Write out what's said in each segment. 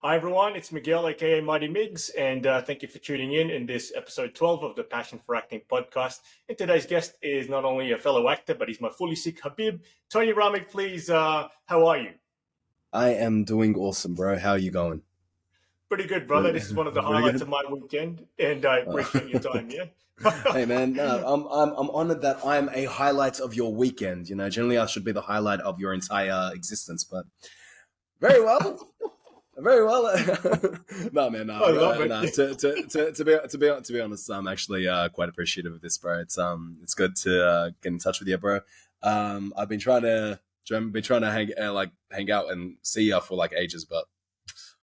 Hi everyone, it's Miguel, aka Mighty Migs, and thank you for tuning in this episode 12 of the Passion for Acting podcast. And today's guest is not only a fellow actor, but he's my fully sick Habib. Tony Rahme, please, how are you? I am doing awesome, bro. How are you going? Pretty good, brother. Pretty, This is one of the pretty highlights of good. my weekend, and I Uh, appreciate your time, yeah? hey, man. No, I'm honored that I'm a highlight of your weekend. Generally I should be the highlight of your entire existence, but very well, very well. No, man. No, I love it. no. To be honest, I'm actually quite appreciative of this, bro. It's good to get in touch with you, bro. I've been trying to hang out and see you for like ages, but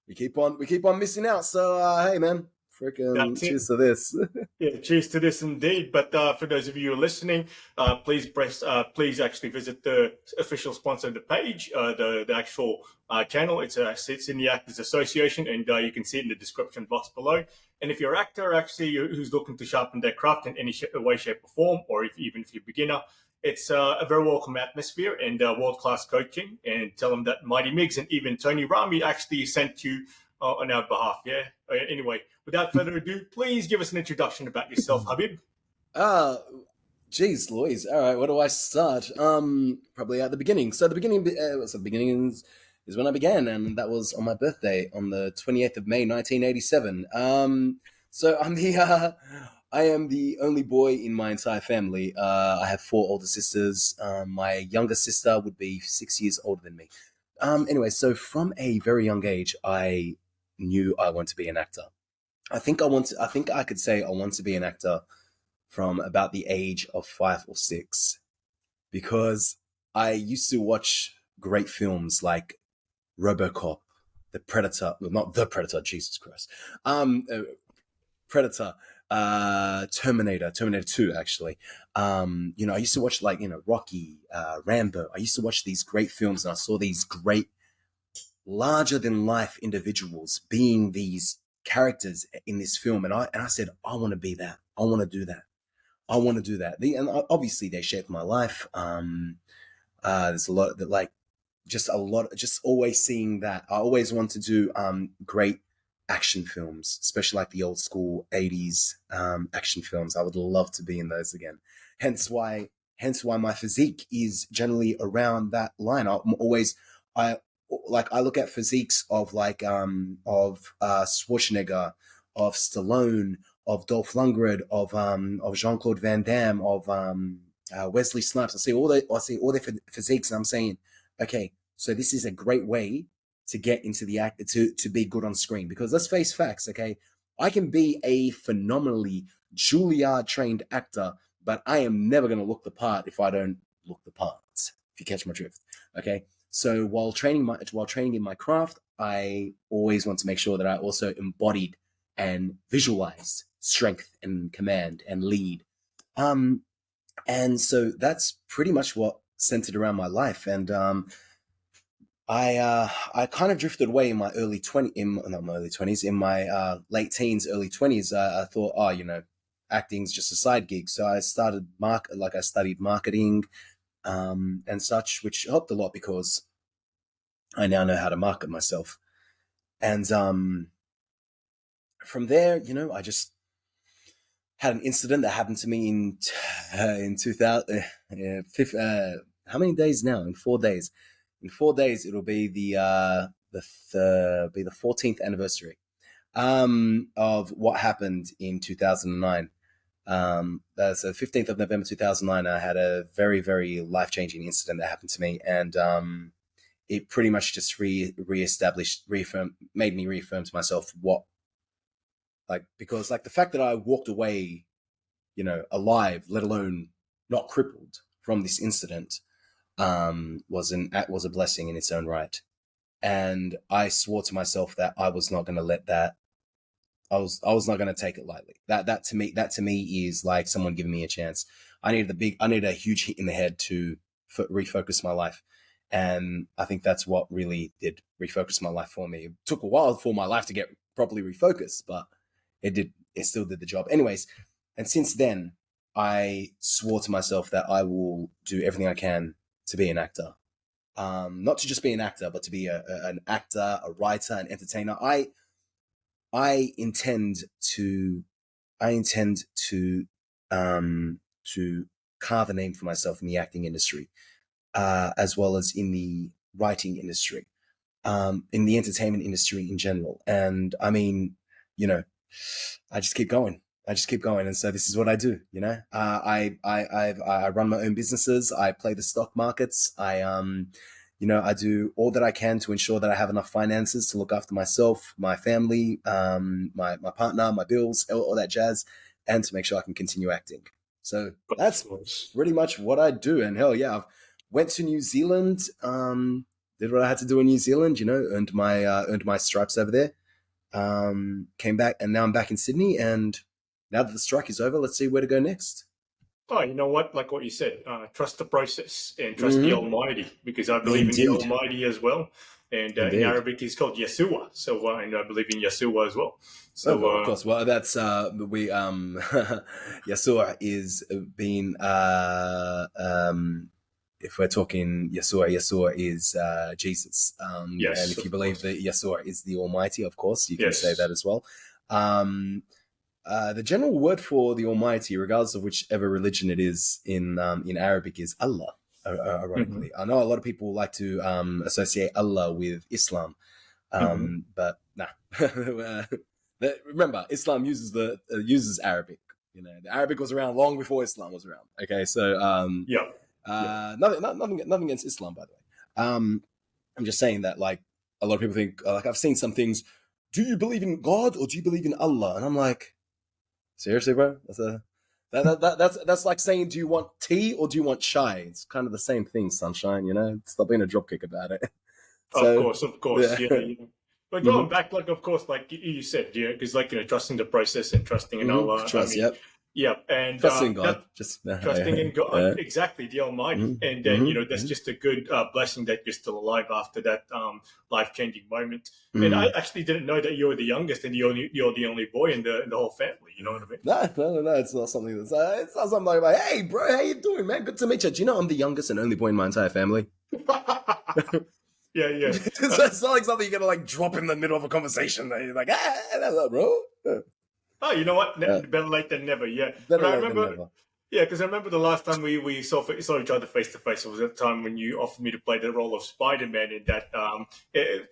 we keep on missing out. So hey, man, freaking That's it. cheers to this. Yeah, cheers to this indeed. But for those of you who are listening, please actually visit the official sponsor of the page, the actual channel. It's in the Actors Association, and you can see it in the description box below. And if you're an actor actually who's looking to sharpen their craft in any way, shape, or form, or even if you're a beginner, it's a very welcome atmosphere and world-class coaching. And tell them that Mighty Migs and even Tony Rami actually sent you on our behalf. Yeah. Anyway, without further ado, please give us an introduction about yourself, Habib. uh Jeez, Louise. All right, where do I start? Probably at the beginning. So the beginning is when I began, and that was on my birthday on the 28th of May, 1987. So I am the only boy in my entire family. I have four older sisters. My younger sister would be 6 years older than me. Anyway, so from a very young age, I knew I wanted to be an actor. I think I could say I want to be an actor from about the age of 5 or 6 because I used to watch great films like RoboCop, The Predator, well, not The Predator, Jesus Christ, Predator, Terminator 2, actually. I used to watch Rocky, Rambo. I used to watch these great films, and I saw these great, larger than life individuals being these characters in this film, and I said, I want to be that. I want to do that. I want to do that. And obviously they shaped my life. There's a lot that just always seeing that. I always want to do great action films, especially like the old school 80s action films. I would love to be in those again. Hence why my physique is generally around that line. I I look at physiques of Schwarzenegger, of Stallone, of Dolph Lundgren, of Jean Claude Van Damme, of Wesley Snipes. I see all their physiques, and I'm saying, okay, so this is a great way to get into the act to be good on screen. Because let's face facts, okay, I can be a phenomenally Juilliard trained actor, but I am never going to look the part if I don't look the part. If you catch my drift, okay. So while training in my craft, I always want to make sure that I also embodied and visualized strength and command and lead. And so that's pretty much what centered around my life. And I kind of drifted away in my not my early 20s, in my late teens, early 20s. I thought, acting's just a side gig. So I studied marketing and such, which helped a lot because I now know how to market myself. And from there, I just had an incident that happened to me in 2000. How many days now? In 4 days. In 4 days, it'll be the 14th anniversary of what happened in 2009. That's the 15th of November 2009. I had a very, very life-changing incident that happened to me, and it pretty much just made me reaffirm to myself because the fact that I walked away, alive, let alone not crippled from this incident, was a blessing in its own right. And I swore to myself that I was not going to let that. I was not going to take it lightly. That to me is like someone giving me a chance. I needed a huge hit in the head to refocus my life. And I think that's what really did refocus my life for me. It took a while for my life to get properly refocused, but it still did the job. Anyways, and since then, I swore to myself that I will do everything I can to be an actor. not to just be an actor, but to be an actor, a writer, an entertainer. I intend to to carve a name for myself in the acting industry, as well as in the writing industry, in the entertainment industry in general. And I mean, I just keep going. And so this is what I do. I run my own businesses. I play the stock markets. I do all that I can to ensure that I have enough finances to look after myself, my family, my partner, my bills, all that jazz, and to make sure I can continue acting. So that's pretty much what I do. And hell yeah, I've went to New Zealand, did what I had to do in New Zealand, earned my stripes over there. Came back, and now I'm back in Sydney, and now that the strike is over, let's see where to go next. Oh, you know what? Like what you said, trust the process and trust the Almighty, because I believe Indeed. in the Almighty as well. And in Arabic, it's called Yeshua. So, and I believe in Yeshua as well. So, of course. Well, that's Yeshua is being if we're talking Yeshua is Jesus. yes, and if you believe that Yeshua is the Almighty, of course, you can Yes. say that as well. The general word for the Almighty, regardless of whichever religion it is in Arabic, is Allah. Ironically, I know a lot of people like to associate Allah with Islam, but nah. Remember, Islam uses Arabic. The Arabic was around long before Islam was around. Okay, so nothing against Islam, by the way. I'm just saying that, like, a lot of people think, like, I've seen some things. Do you believe in God or do you believe in Allah? And I'm like, seriously, bro? That's like saying, do you want tea or do you want chai? It's kind of the same thing, sunshine. Stop being a dropkick about it. So, of course, yeah. But going back, like, of course, like you said, because trusting the process and trusting in Allah. Trust, yep. Yeah, and trusting God, trusting in God, exactly, the Almighty, and then that's just a good blessing that you're still alive after that life-changing moment. And I actually didn't know that you were the youngest and you're the only boy in the whole family. You know what I mean? No. It's not something that's it's not something like, hey, bro, how you doing, man? Good to meet you. Do you know I'm the youngest and only boy in my entire family? Yeah. It's not like something you're gonna like drop in the middle of a conversation. That you're like, that's up, bro. Oh, you know what? Better late than never. Yeah, better late than never. Yeah, because I remember the last time we saw each other face to face. It was at the time when you offered me to play the role of Spider-Man in that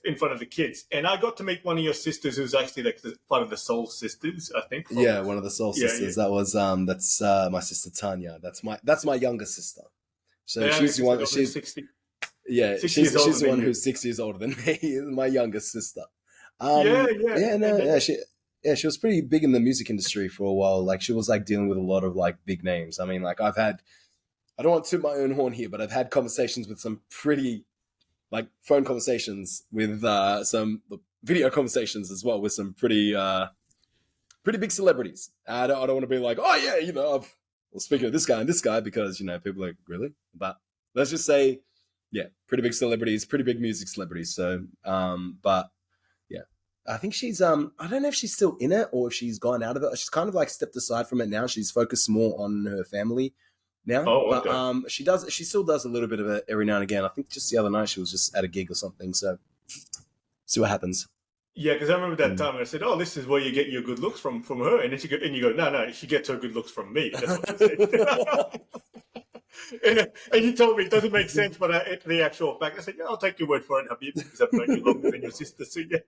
in front of the kids, and I got to meet one of your sisters, who's actually like part of the Soul Sisters, I think. Yeah, one of the Soul Sisters. Yeah. That was that's my sister Tanya. That's my younger sister. So she's the one. She's 60. Yeah, she's the one who's 6 years older than me. My youngest sister. She was pretty big in the music industry for a while. Like, she was like dealing with a lot of like big names. I mean, like, I don't want to toot my own horn here, but I've had conversations with some pretty, like, phone conversations with some video conversations as well with some pretty big celebrities. I don't want to be like, oh yeah, well, speaking of this guy and this guy, because people are like, really? But let's just say, yeah, pretty big celebrities, pretty big music celebrities. So, but yeah, I think she's, I don't know if she's still in it or if she's gone out of it. She's kind of like stepped aside from it now. She's focused more on her family now. Oh, okay. But she still does a little bit of it every now and again. I think just the other night she was just at a gig or something. So see what happens. Yeah, because I remember that time and I said, "Oh, this is where you get your good looks from her," and then you go, "No, she gets her good looks from me." That's what I said. And you told me it doesn't make sense, but the actual fact, I said, "Yeah, I'll take your word for it, Habib, because I've known you longer than your sister." So yeah.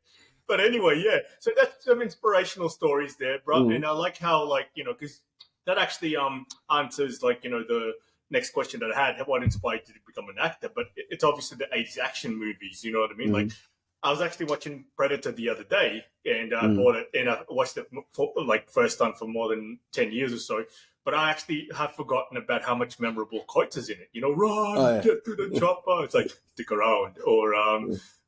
But anyway, yeah. So that's some inspirational stories there, bro. And I like how, because that actually answers the next question that I had: what inspired you to become an actor? But it's obviously the '80s action movies. You know what I mean? Like, I was actually watching Predator the other day, and I bought it, and I watched it for, first time for more than 10 years or so. But I actually have forgotten about how much memorable quotes is in it. Run, get to the chopper. It's like, stick around, or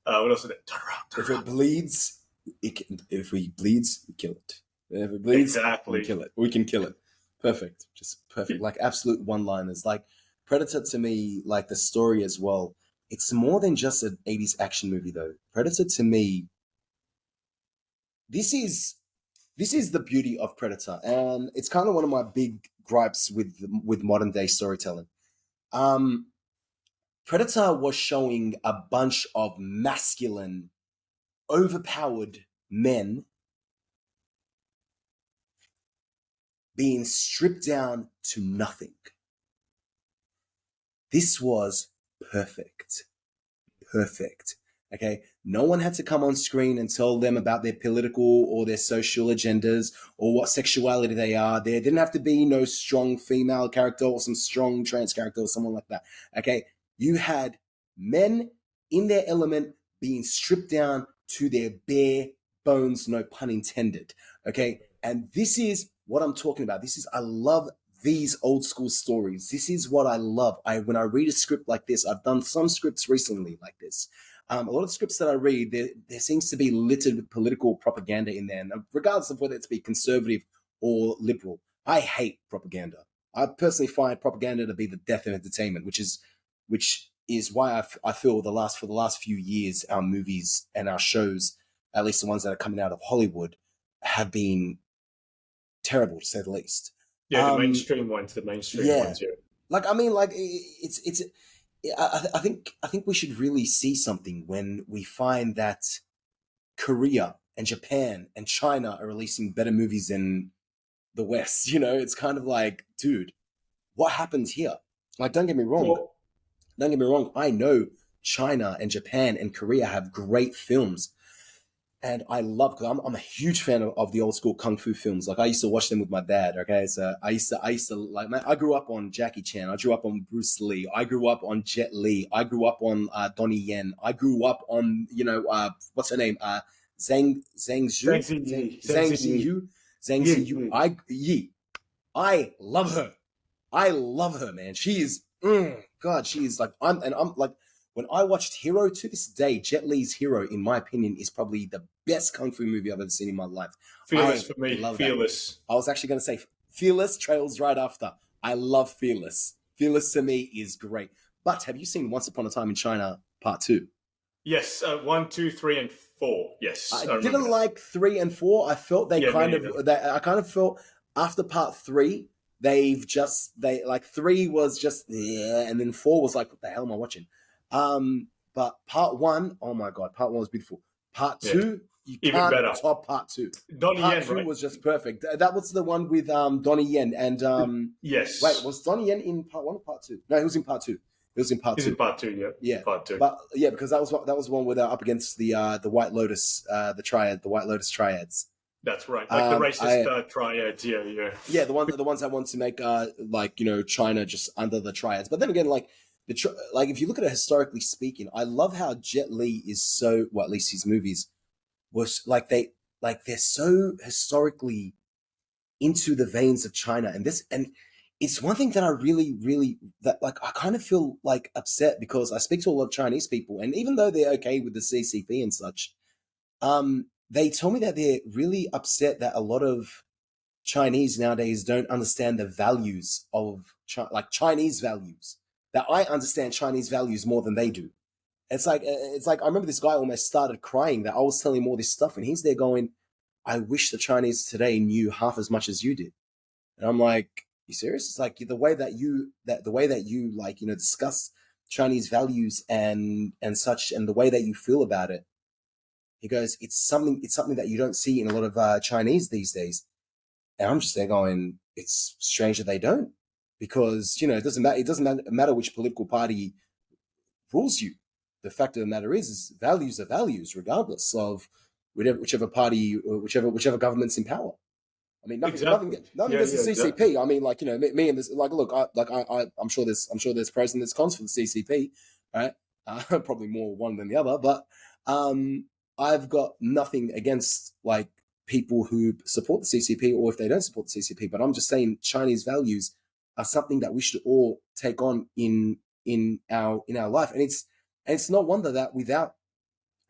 what else is it? Turn around. If it bleeds, if we bleeds, we kill it. If it bleeds, exactly, we kill it. We can kill it. Perfect, just perfect. Like absolute one-liners. Like Predator to me, like the story as well. It's more than just an 80s action movie, though. Predator, to me, this is the beauty of Predator, and it's kind of one of my big gripes with modern day storytelling. Predator was showing a bunch of masculine, overpowered men being stripped down to nothing. This was perfect. Perfect. Okay. No one had to come on screen and tell them about their political or their social agendas or what sexuality they are. There didn't have to be no strong female character or some strong trans character or someone like that. Okay. You had men in their element being stripped down to their bare bones, no pun intended. Okay. And this is what I'm talking about. I love these old school stories. This is what I love. When I read a script like this, I've done some scripts recently like this. A lot of scripts that I read, there seems to be littered with political propaganda in there, and regardless of whether it's be conservative or liberal. I hate propaganda. I personally find propaganda to be the death of entertainment, which is why I feel for the last few years, our movies and our shows, at least the ones that are coming out of Hollywood, have been terrible to say the least. Yeah, the mainstream ones, yeah. Like, I mean, like I think we should really see something when we find that Korea and Japan and China are releasing better movies than the West. You know, it's kind of like, dude, what happens here? Like, don't get me wrong. I know China and Japan and Korea have great films. And I love, because I'm a huge fan of the old school kung fu films. Like, I used to watch them with my dad. Okay, so I used to like, man, I grew up on Jackie Chan. I grew up on Bruce Lee. I grew up on Jet Li. I grew up on Donnie Yen. I grew up on what's her name? Zhang Ziyu. I love her. I love her, man. She is, God, she is like, I'm like. When I watched Hero, to this day, Jet Li's Hero, in my opinion, is probably the best kung fu movie I've ever seen in my life. Fearless for me. Fearless. I was actually going to say Fearless trails right after. I love Fearless. Fearless to me is great. But have you seen Once Upon a Time in China Part 2? Yes, 1, 2, 3, and 4. Yes, I didn't like 3 and 4. I felt I kind of felt after Part 3, they 3 was just, yeah, and then 4 was like, what the hell am I watching? But Part 1, oh my God, Part 1 was beautiful. Part 2, you even can't better. top Part 2. Donnie Part Yen, 2 right? was just perfect. That was the one with Donnie Yen and yes. Wait, was Donnie Yen in Part 1 or Part 2? No, he was in Part 2. He's in Part 2, yeah. Yeah. Part 2. But yeah, because that was one where they're up against the White Lotus, the White Lotus triads. That's right. Like the racist triads, yeah. Yeah, the ones that want to make China just under the triads. But then again, like if you look at it historically speaking, I love how Jet Li is so, well, at least his movies was they're so historically into the veins of China, and it's one thing that I really, really, that like I kind of feel like upset, because I speak to a lot of Chinese people, and even though they're okay with the CCP and such, they tell me that they're really upset that a lot of Chinese nowadays don't understand the values of Chinese values. That I understand Chinese values more than they do. It's like I remember this guy almost started crying that I was telling him all this stuff, and he's there going, "I wish the Chinese today knew half as much as you did." And I'm like, "You serious?" It's like the way that you discuss Chinese values and such, and the way that you feel about it. He goes, "It's something that you don't see in a lot of Chinese these days." And I'm just there going, "It's strange that they don't." Because, it doesn't matter which political party rules you. The fact of the matter is values are values, regardless of whichever party or whichever government's in power. I mean, nothing against the CCP. Exactly. I mean, me and this, look, I'm sure there's pros and there's cons for the CCP, right? Probably more one than the other, but I've got nothing against people who support the CCP or if they don't support the CCP. But I'm just saying Chinese values are something that we should all take on in our life, and it's no wonder that without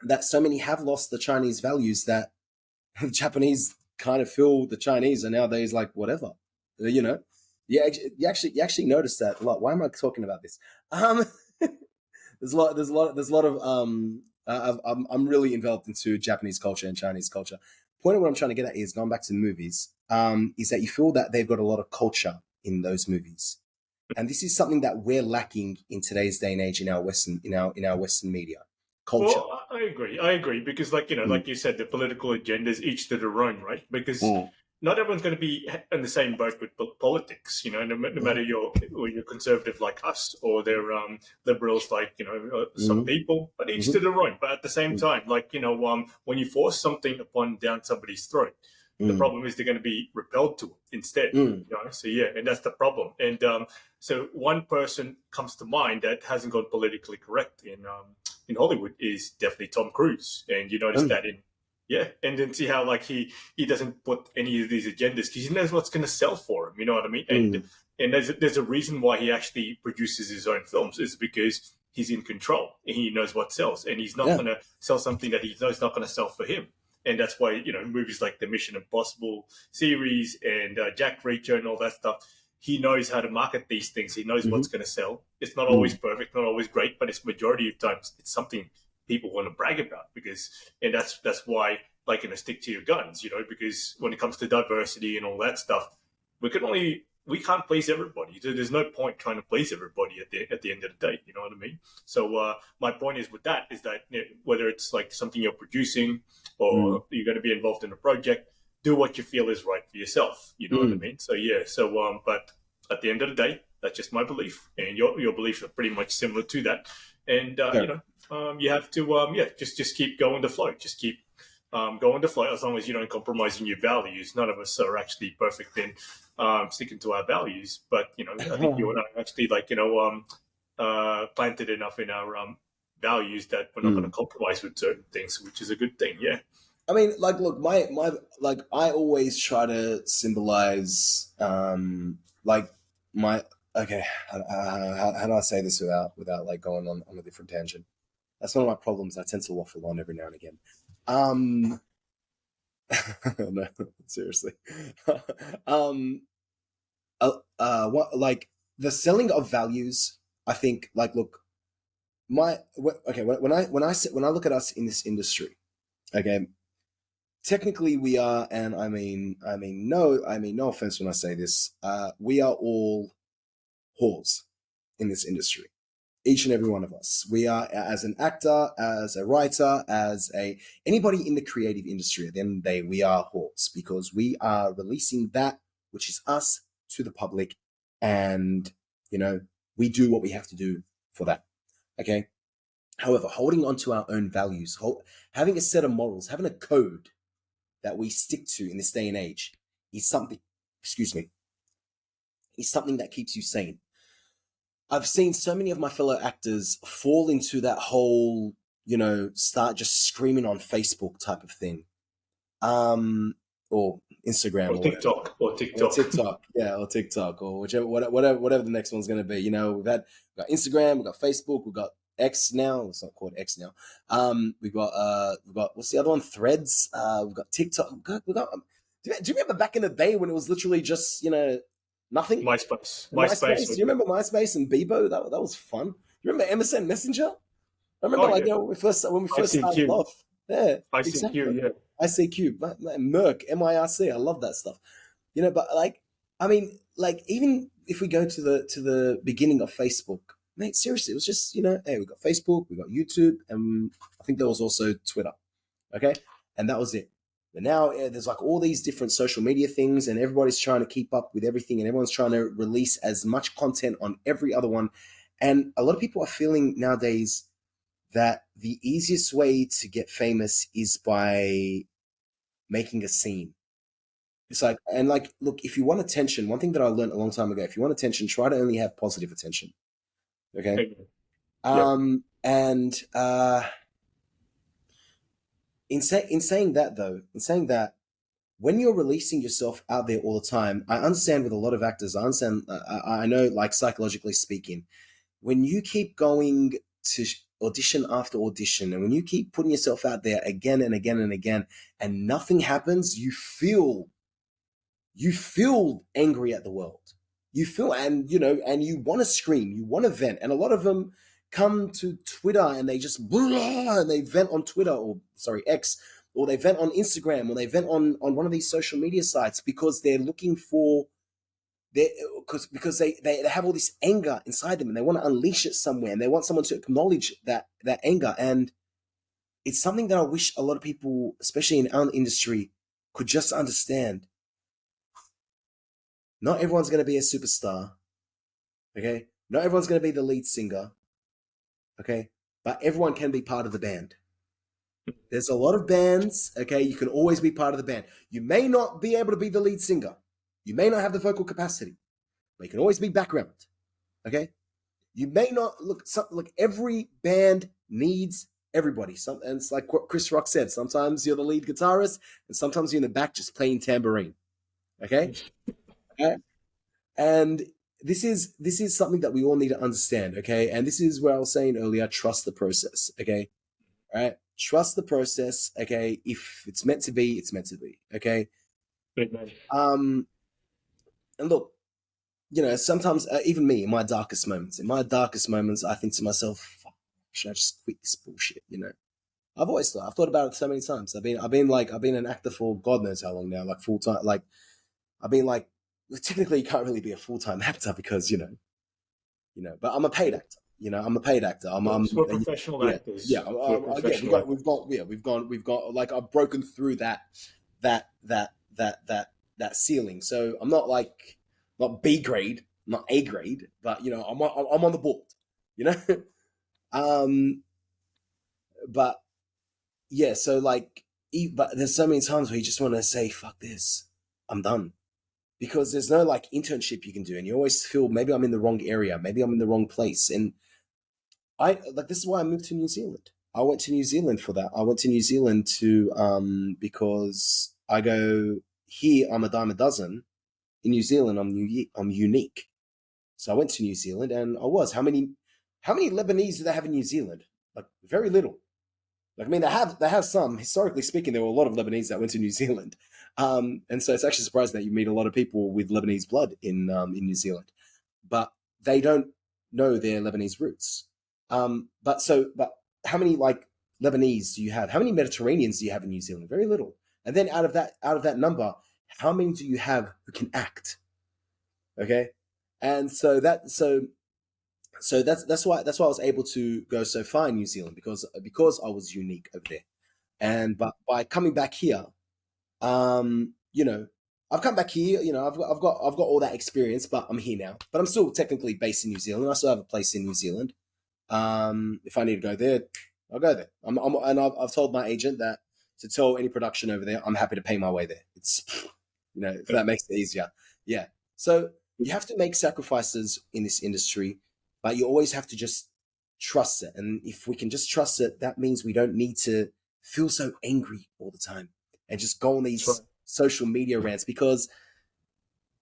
that, so many have lost the Chinese values, that the Japanese kind of feel the Chinese are nowadays like whatever, Yeah, you actually notice that a lot. Why am I talking about this? There's a lot of I'm really enveloped into Japanese culture and Chinese culture. Point of what I'm trying to get at is, going back to the movies, is that you feel that they've got a lot of culture in those movies. and this is something that we're lacking in today's day and age in our Western media culture. Well, I agree. I agree because, like Mm, like you said, the political agendas each to their own, right? Because mm, not everyone's going to be in the same boat with politics. No mm, matter you're conservative like us, or they're liberals like some mm, people, but each to mm, their own. But at the same mm, time, like when you force something upon down somebody's throat, the mm, problem is they're going to be repelled to it instead. mm, So yeah, and that's the problem. And so one person comes to mind that hasn't gone politically correct in Hollywood is definitely Tom Cruise, and you notice mm, that in and then see how like he doesn't put any of these agendas because he knows what's going to sell for him. You know what I mean? mm. And there's a reason why he actually produces his own films is because he's in control and he knows what sells, and he's not Yeah. going to sell something that he knows not going to sell for him. And that's why movies like the Mission Impossible series and Jack Reacher and all that stuff. He knows how to market these things. He knows Mm-hmm. what's going to sell. It's not always Mm. perfect, not always great, but it's majority of times it's something people want to brag about and that's why like stick to your guns, because when it comes to diversity and all that stuff, we can't please everybody. There's no point trying to please everybody at the end of the day. You know what I mean? So my point is with that is that whether it's like something you're producing Mm. or you're going to be involved in a project, do what you feel is right for yourself. You know what I Mm. mean? So yeah. So but at the end of the day, that's just my belief, and your beliefs are pretty much similar to that. And Fair. you have to just keep going the flow. Just keep going the flow as long as you don't compromise in your values. None of us are actually perfect in sticking to our values, but I think you and I are actually planted enough in our values that we're not going to Mm. compromise with certain things, which is a good thing. Yeah. I mean, like, look, my like, I always try to symbolize, like my okay. How do I say this without like going on a different tangent? That's one of my problems. I tend to waffle on every now and again. Um, no, seriously. um, what like the selling of values? I think, like, look, okay, when I look at us in this industry, okay, technically we are, and no offense when I say this, we are all whores in this industry. Each and every one of us. We are, as an actor, as a writer, as anybody in the creative industry. At the end of the day, we are whores because we are releasing that which is us to the public, and we do what we have to do for that. Okay. However, holding on to our own values, having a set of morals, having a code that we stick to in this day and age is something, excuse me, is something that keeps you sane. I've seen so many of my fellow actors fall into that whole, start just screaming on Facebook type of thing, or Instagram Or or whatever, TikTok. Or or TikTok. TikTok, yeah, or TikTok or whatever the next one's going to be. We've got Instagram, we've got Facebook, we've got X now. It's not called X now. We've got what's the other one? Threads. We've got TikTok. We've got. Do you remember back in the day when it was literally just nothing? MySpace. MySpace. MySpace. Do you remember MySpace and Bebo? That was fun. You remember MSN Messenger? I remember, Oh like, yeah. when we first started ICQ. off. Yeah, ICQ. exactly. Yeah. ICQ, Merc, MIRC. I love that stuff. But like, I mean, like, even if we go to the beginning of Facebook, mate, seriously, it was just hey, we got Facebook, we got YouTube, and I think there was also Twitter. Okay, and that was it. But now there's like all these different social media things, and everybody's trying to keep up with everything, and everyone's trying to release as much content on every other one. And a lot of people are feeling nowadays that the easiest way to get famous is by making a scene. It's like, and like, look, if you want attention, one thing that I learned a long time ago, if you want attention, try to only have positive attention. Okay. Yep. And in saying that though, when you're releasing yourself out there all the time, I understand with a lot of actors, I know, like, psychologically speaking, when you keep going to audition after audition, and when you keep putting yourself out there again and again and again, and nothing happens, you feel angry at the world. You feel, and you want to scream, you want to vent, and a lot of them come to Twitter and they just and they vent on Twitter, or sorry, X, or they vent on Instagram, or they vent on one of these social media sites because they're looking for they because they have all this anger inside them and they want to unleash it somewhere and they want someone to acknowledge that anger. And it's something that I wish a lot of people, especially in our industry, could just understand. Not everyone's going to be a superstar. Okay? Not everyone's going to be the lead singer. Okay? But everyone can be part of the band. There's a lot of bands, okay? You can always be part of the band. You may not be able to be the lead singer. You may not have the vocal capacity, but you can always be background, okay? You may not look. Every band needs everybody. And it's like what Chris Rock said. Sometimes you're the lead guitarist, and sometimes you're in the back just playing tambourine, okay? Okay? And this is something that we all need to understand, okay? And this is where I was saying earlier: trust the process, okay? All right, trust the process, okay? If it's meant to be, it's meant to be, okay? And look, you know, sometimes even me, in my darkest moments, I think to myself, fuck, should I just quit this bullshit? You know, I've thought about it so many times. I've been an actor for God knows how long now, like full time. Like I've been like, technically you can't really be a full time actor because you know, but I'm a paid actor. You know, I'm a paid actor. We're professional actors. Yeah, we've got like I've broken through that ceiling. So I'm not like not B grade, not A grade, but you know, I'm on the board. You know, but yeah. So like, but there's so many times where you just want to say, "Fuck this, I'm done." Because there's no like internship you can do, and you always feel maybe I'm in the wrong area, maybe I'm in the wrong place, and this is why I moved to New Zealand. I went to New Zealand for that. I went to New Zealand to because I go here. I'm a dime a dozen. In New Zealand, I'm unique. So I went to New Zealand, and I was how many Lebanese do they have in New Zealand? Like very little. Like I mean, they have some. Historically speaking, there were a lot of Lebanese that went to New Zealand, and so it's actually surprising that you meet a lot of people with Lebanese blood in New Zealand, but they don't know their Lebanese roots. But how many like Lebanese do you have? How many Mediterraneans do you have in New Zealand? Very little. And then out of that number, how many do you have who can act? Okay, and so that's why I was able to go so far in New Zealand because I was unique over there. And but by coming back here, you know, I've come back here. You know, I've got all that experience, but I'm here now. But I'm still technically based in New Zealand. I still have a place in New Zealand. If I need to go there, I'll go there. And I've told my agent that to tell any production over there, I'm happy to pay my way there. It's, you know, if that makes it easier. Yeah. So you have to make sacrifices in this industry, but you always have to just trust it. And if we can just trust it, that means we don't need to feel so angry all the time and just go on these social media rants because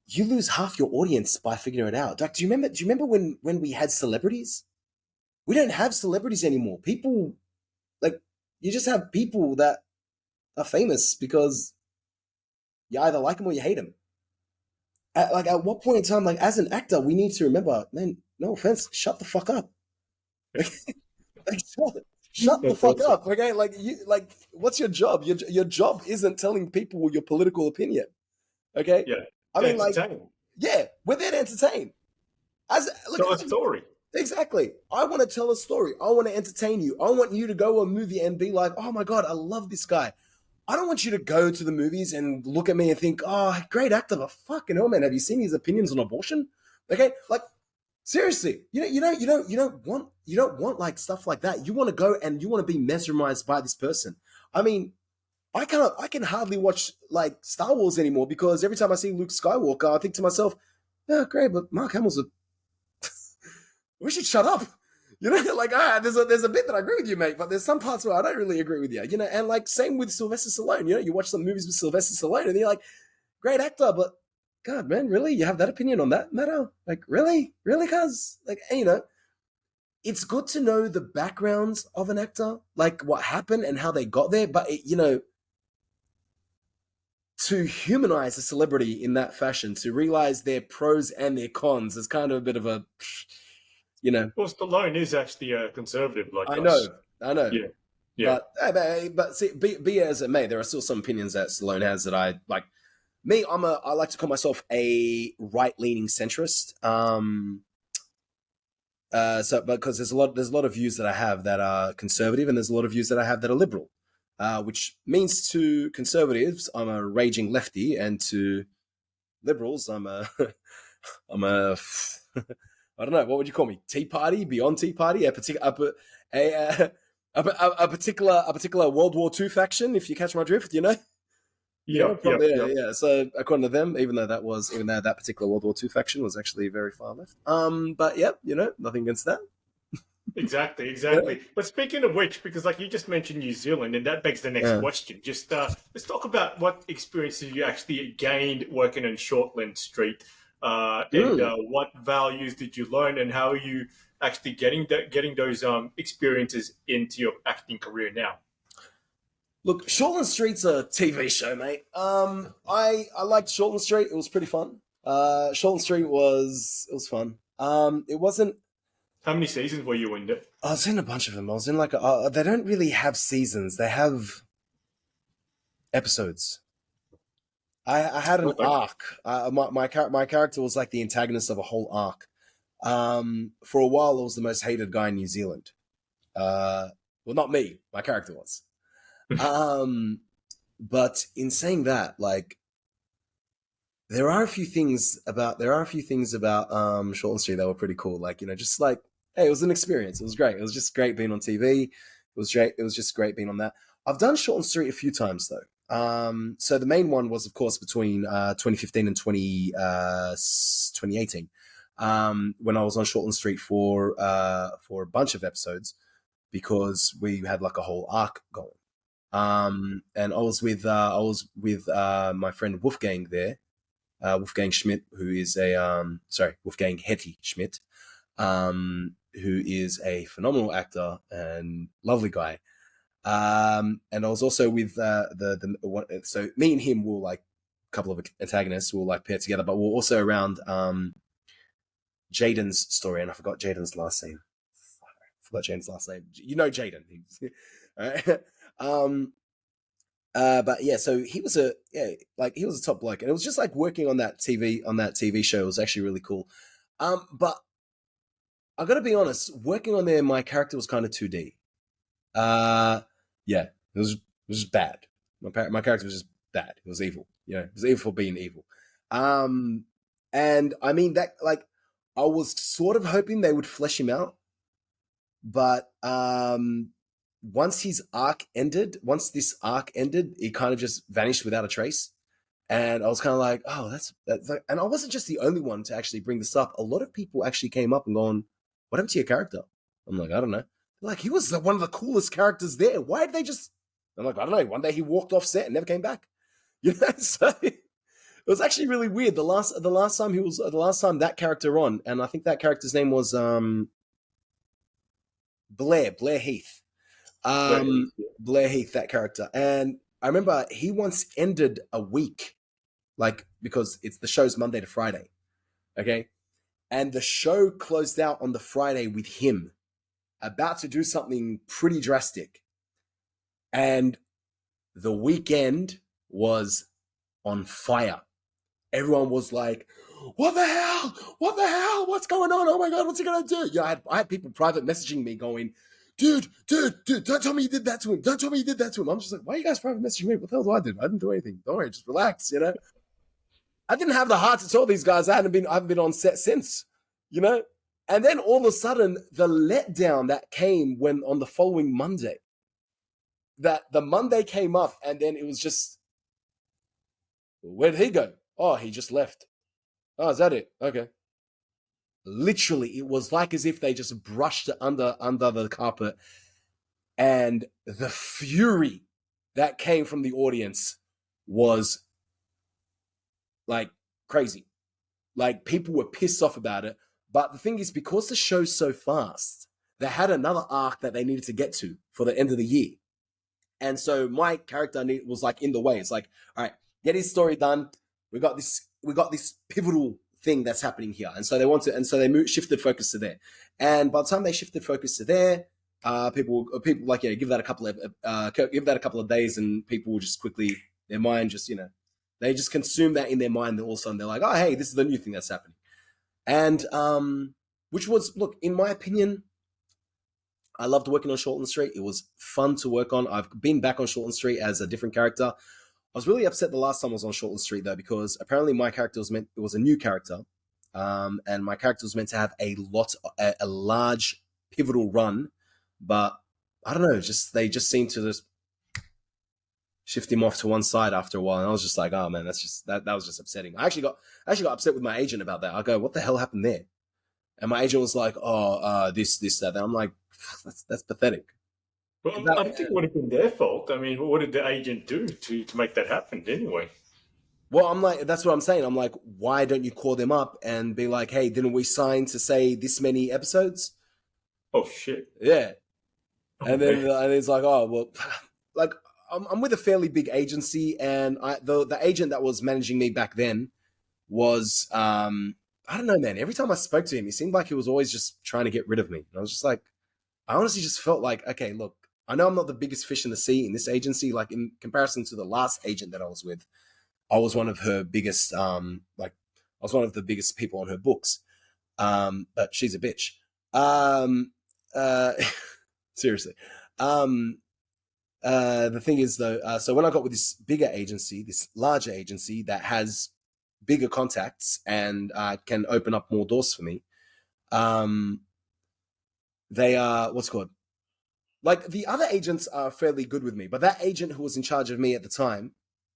you lose half your audience by figuring it out. Like, do you remember when we had celebrities? We don't have celebrities anymore. People, like, you just have people that are famous because you either like them or you hate them. At what point in time, like, as an actor, we need to remember, man, no offense, shut the fuck up. Like, shut the fuck up, okay? Like, what's your job? Your job isn't telling people your political opinion, okay? Yeah. I mean, like, yeah, we're there to entertain. Tell a story. Exactly. I want to tell a story. I want to entertain you. I want you to go to a movie and be like, oh my God, I love this guy. I don't want you to go to the movies and look at me and think, oh, great actor, but fucking hell, man, have you seen his opinions on abortion? Okay, like seriously, you don't want like stuff like that. You want to go and you want to be mesmerized by this person. I mean, I can hardly watch like Star Wars anymore because every time I see Luke Skywalker, I think to myself, yeah, great, but Mark Hamill's we should shut up. You know, like, there's a bit that I agree with you, mate, but there's some parts where I don't really agree with you, you know, and like, same with Sylvester Stallone, you know, you watch some movies with Sylvester Stallone and you're like, great actor, but God, man, really? You have that opinion on that matter? Like, really? Really, cuz? Like, you know, it's good to know the backgrounds of an actor, like what happened and how they got there, but, you know, to humanize a celebrity in that fashion, to realize their pros and their cons is kind of a bit of a... You know, well, Stallone is actually a conservative, like I us. know. Yeah. But see, be as it may, there are still some opinions that Stallone has that I like. Me, I like to call myself a right-leaning centrist. So because there's a lot of views that I have that are conservative, and there's a lot of views that I have that are liberal. Which means to conservatives, I'm a raging lefty, and to liberals, I'm a I'm a I don't know, what would you call me? Tea Party, beyond Tea Party, a particular a particular World War II faction, if you catch my drift, you know. Yeah, Yep, yep, probably, yeah, yep. yeah. So according to them, even though that particular World War II faction was actually very far left. But yeah, nothing against that. Exactly, Yeah. exactly. But speaking of which, because like you just mentioned New Zealand, and that begs the next Yeah. question. Just let's talk about what experiences you actually gained working in Shortland Street, and Mm. what values did you learn, and how are you actually getting those experiences into your acting career now? Look, Shortland Street's a TV show, mate. I liked Shortland Street. It was pretty fun. Shortland Street was fun. It wasn't. How many seasons were you in it? I was in a bunch of them. I was in they don't really have seasons. They have episodes. I had an Okay. arc. My character was like the antagonist of a whole arc. For a while, I was the most hated guy in New Zealand. Well, not me. My character was. Um, but in saying that, like, there are a few things about Shortland Street that were pretty cool. Like, just like, hey, it was an experience. It was great. It was just great being on TV. It was great. It was just great being on that. I've done Shortland Street a few times though. So the main one was, of course, between 2015 and 2018, when I was on Shortland Street for a bunch of episodes, because we had like a whole arc going. And I was with my friend Wolfgang there, Wolfgang Schmidt, who is Wolfgang Hetty Schmidt, who is a phenomenal actor and lovely guy. And I was also with so me and him were like a couple of antagonists who were like paired together, but we're also around Jaden's story, and I forgot Jaden's last name. You know Jaden. All right. But yeah, so he was a top bloke, and it was just like working on that TV show was actually really cool. But I got to be honest, working on there, my character was kind of 2D. Yeah, it was just bad. My character was just bad. It was evil. It was evil for being evil. And I mean that, like, I was sort of hoping they would flesh him out, but once this arc ended, it kind of just vanished without a trace. And I was kind of like, oh, that's like, and I wasn't just the only one to actually bring this up. A lot of people actually came up and gone, what happened to your character? I'm like, I don't know. Like, he was one of the coolest characters there. Why did they just? I'm like, I don't know. One day he walked off set and never came back. So it was actually really weird. The last time that character on, and I think that character's name was Blair Heath. Blair Heath, that character. And I remember he once ended a week, like, because it's the show's Monday to Friday. Okay. And the show closed out on the Friday with him about to do something pretty drastic. And the weekend was on fire. Everyone was like, what the hell? What's going on? Oh my God, what's he going to do? I had people private messaging me going, dude, don't tell me you did that to him. Don't tell me you did that to him. I'm just like, why are you guys private messaging me? What the hell do I do? I didn't do anything. Don't worry, just relax, I didn't have the heart to tell these guys I haven't been on set since, And then all of a sudden, the letdown that came when on the following Monday, that the Monday came up, and then it was just, where did he go? Oh, he just left. Oh, is that it? Okay. Literally, it was like as if they just brushed it under the carpet, and the fury that came from the audience was like crazy. Like, people were pissed off about it. But the thing is, because the show's so fast, they had another arc that they needed to get to for the end of the year. And so my character was like in the way. It's like, all right, get his story done. We got this pivotal thing that's happening here. And so they shifted focus to there. And by the time they shifted focus to there, people like, give that a couple of days, and people will just quickly, their mind just, They just consume that in their mind, and all of a sudden they're like, oh, hey, this is the new thing that's happening. And which was, look, in my opinion, I loved working on Shortland Street. It was fun to work on. I've been back on Shortland Street as a different character. I was really upset the last time I was on Shortland Street, though, because apparently my character it was a new character. And my character was meant to have a large pivotal run, but I don't know, they just seemed to just shift him off to one side after a while, and I was just like, oh man, that was just upsetting. I actually got upset with my agent about that. I go, what the hell happened there? And my agent was like, oh, this, that. And I'm like, that's pathetic. Well, I don't think it would have been their fault. I mean, what did the agent do to make that happen anyway? Well, I'm like, that's what I'm saying. I'm like, why don't you call them up and be like, hey, didn't we sign to say this many episodes? Oh, shit. Yeah. And then and it's like, oh, well, like, I'm with a fairly big agency, and the agent that was managing me back then was, I don't know, man. Every time I spoke to him, he seemed like he was always just trying to get rid of me. And I was just like, I honestly just felt like, okay, look, I know I'm not the biggest fish in the sea in this agency. Like, in comparison to the last agent that I was with, I was one of her biggest, I was one of the biggest people on her books. But she's a bitch. Seriously. The thing is, though, so when I got with this bigger agency, this larger agency that has bigger contacts and can open up more doors for me, they are, what's it called? Like, the other agents are fairly good with me, but that agent who was in charge of me at the time,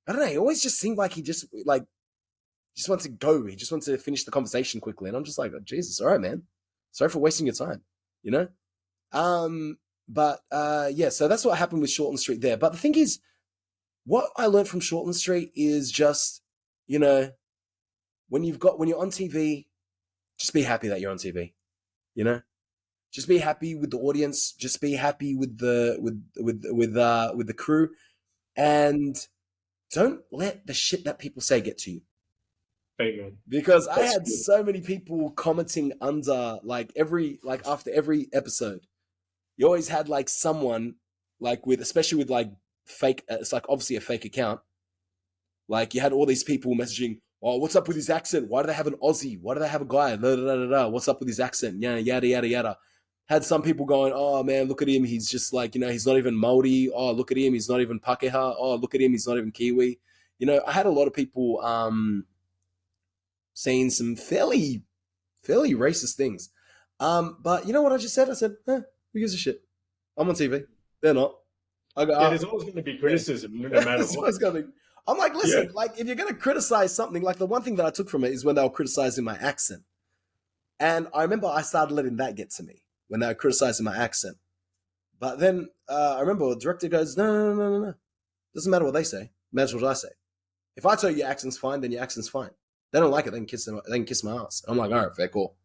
I don't know, he always just seemed like he just wanted to go. He just wanted to finish the conversation quickly. And I'm just like, oh, Jesus, all right, man. Sorry for wasting your time, you know? But yeah, so that's what happened with Shortland Street there. But the thing is, what I learned from Shortland Street is just, you know, when you're on TV, just be happy that you're on TV, you know? Just be happy with the audience. Just be happy with the crew, and don't let the shit that people say get to you. Amen. Because I had so many people commenting under after every episode. You always had like someone especially with like fake. It's like obviously a fake account. Like you had all these people messaging, "Oh, what's up with his accent? Why do they have an Aussie? Why do they have a guy? Da, da, da, da, da. What's up with his accent? Yeah, yada yada yada." Had some people going, "Oh man, look at him. He's just like, you know, he's not even Maori. Oh, look at him. He's not even Pakeha. Oh, look at him. He's not even Kiwi." You know, I had a lot of people saying some fairly racist things. But you know what I just said? I said, who gives a shit? I'm on TV. They're not. I go, there's always going to be criticism, no matter what. I'm like, listen, like if you're going to criticize something, like the one thing that I took from it is when they were criticizing my accent. And I remember I started letting that get to me when they were criticizing my accent. But then I remember the director goes, no. Doesn't matter what they say. Matters what I say. If I tell you your accent's fine, then your accent's fine. They don't like it, they can kiss my ass. I'm like, all right, fair, cool.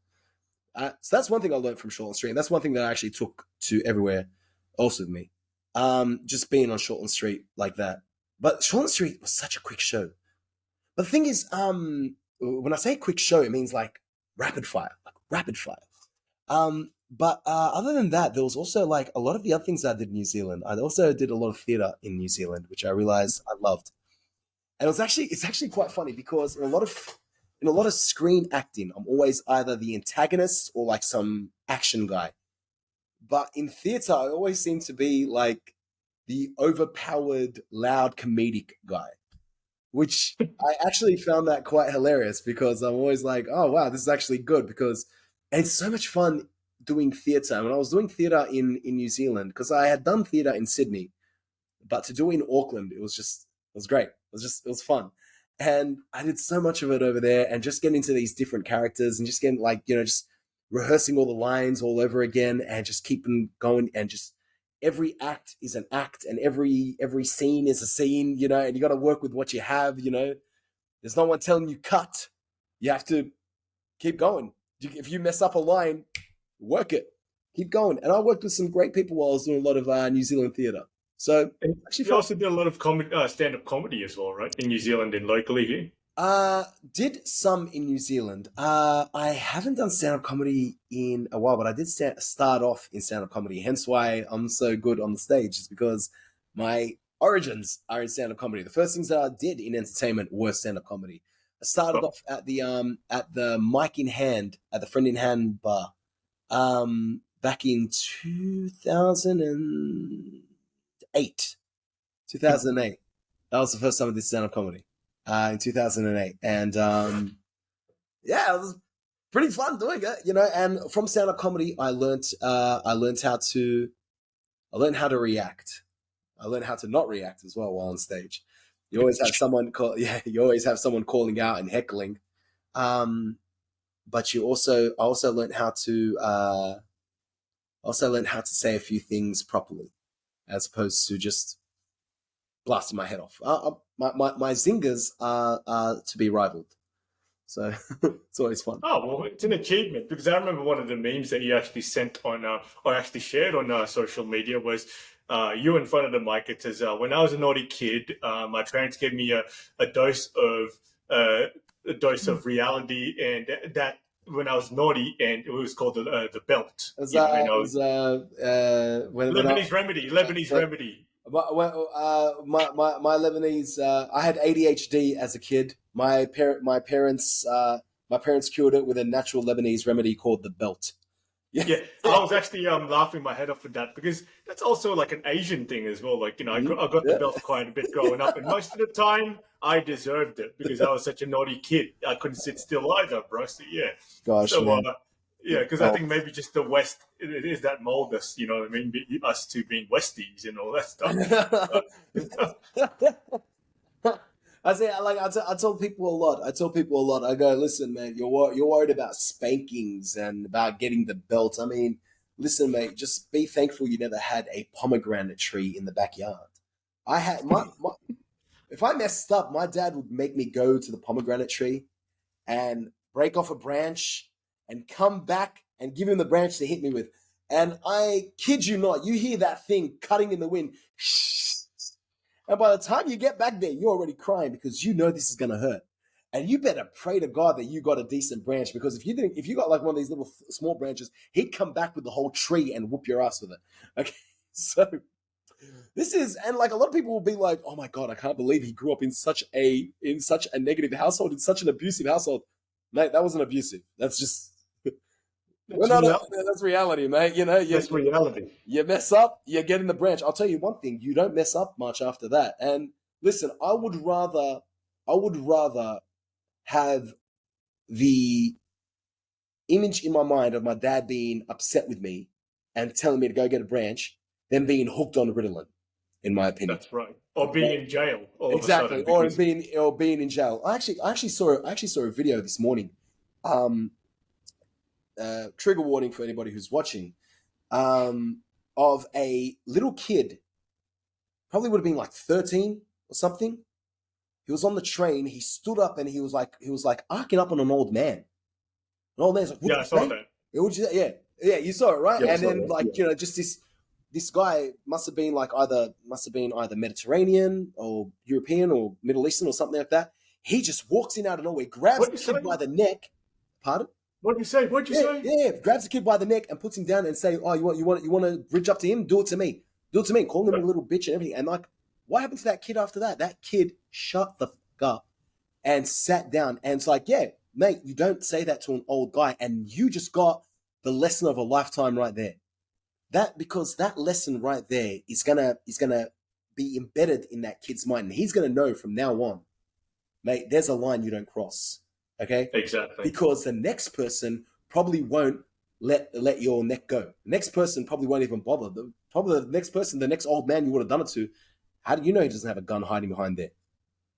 So that's one thing I learned from Shortland Street. And that's one thing that I actually took to everywhere else with me. Just being on Shortland Street like that. But Shortland Street was such a quick show. But the thing is, when I say quick show, it means like rapid fire. But other than that, there was also like a lot of the other things I did in New Zealand. I also did a lot of theatre in New Zealand, which I realized I loved. And it's actually quite funny because in a lot of screen acting, I'm always either the antagonist or like some action guy. But in theatre, I always seem to be like the overpowered, loud comedic guy, which I actually found that quite hilarious because I'm always like, oh wow, this is actually good because it's so much fun doing theatre. When I was doing theatre in New Zealand, because I had done theatre in Sydney, but to do it in Auckland, it was great. It was fun. And I did so much of it over there and just getting into these different characters and just getting like, you know, just rehearsing all the lines all over again and just keeping going and just every act is an act and every scene is a scene, you know, and you got to work with what you have, you know. There's no one telling you cut. You have to keep going. If you mess up a line, work it. Keep going. And I worked with some great people while I was doing a lot of New Zealand theatre. So actually, you also did a lot of stand-up comedy as well, right? In New Zealand and locally here. Did some in New Zealand. I haven't done stand-up comedy in a while, but I did start off in stand-up comedy. Hence why I'm so good on the stage, is because my origins are in stand-up comedy. The first things that I did in entertainment were stand-up comedy. I started off at the mic in hand at the Friend in Hand bar back in 2008. 2008. That was the first time I did stand-up comedy in 2008, and yeah, it was pretty fun doing it, you know. And from stand-up comedy, I learned how to react. I learned how to not react as well while on stage. You always have someone calling out and heckling, but I also learned how to say a few things properly, as opposed to just blasting my head off. My zingers are to be rivaled, so it's always fun. Oh, well, it's an achievement, because I remember one of the memes that you actually sent on, or actually shared on social media was you in front of the mic. It says, when I was a naughty kid, my parents gave me a dose of reality, and that when I was naughty, and it was called the belt. Lebanese remedy. My Lebanese. I had ADHD as a kid. My parents cured it with a natural Lebanese remedy called the belt. Yeah, I was actually laughing my head off at that, because that's also like an Asian thing as well. Like, you know, I got the belt quite a bit growing up, and most of the time I deserved it because I was such a naughty kid. I couldn't sit still either, bro. So yeah, gosh, so man. yeah, because I think maybe just the West, it is that mold us, you know what I mean? Us two being Westies and all that stuff. I tell people a lot. I go, listen, man, you're worried about spankings and about getting the belt. I mean, listen, mate, just be thankful you never had a pomegranate tree in the backyard. I had if I messed up, my dad would make me go to the pomegranate tree and break off a branch and come back and give him the branch to hit me with. And I kid you not, you hear that thing cutting in the wind. And by the time you get back there, you're already crying because you know this is going to hurt. And you better pray to God that you got a decent branch, because if you got like one of these little small branches, he'd come back with the whole tree and whoop your ass with it. Okay. So this is, and like a lot of people will be like, oh my God, I can't believe he grew up in such a negative household, in such an abusive household. Mate, that wasn't abusive. That's just, that's reality, mate. You know, that's reality. You mess up, you get in the branch. I'll tell you one thing: you don't mess up much after that. And listen, I would rather have the image in my mind of my dad being upset with me and telling me to go get a branch than being hooked on Ritalin, in my opinion. That's right. Or being in jail. Exactly. Or being in jail. I actually saw a video this morning. Trigger warning for anybody who's watching, of a little kid, probably would have been like 13 or something. He was on the train. He stood up and he was like arcing up on an old man. An old man's like, yeah, I saw that. Yeah, you saw it, right? Yeah, and then you know, just this guy must have been either Mediterranean or European or Middle Eastern or something like that. He just walks in out of nowhere, grabs the kid by the neck. Pardon? What'd you say? Yeah, grabs the kid by the neck and puts him down and say, "Oh, you want to bridge up to him? Do it to me. Call him a little bitch and everything." And like, what happened to that kid after that? That kid shut the fuck up and sat down. And it's like, yeah, mate, you don't say that to an old guy, and you just got the lesson of a lifetime right there. Because that lesson right there is gonna be embedded in that kid's mind, and he's gonna know from now on, mate, there's a line you don't cross. Okay? Exactly. Because the next person probably won't let your neck go. The next person probably won't even bother. Probably the next person, the next old man you would have done it to, how do you know he doesn't have a gun hiding behind there?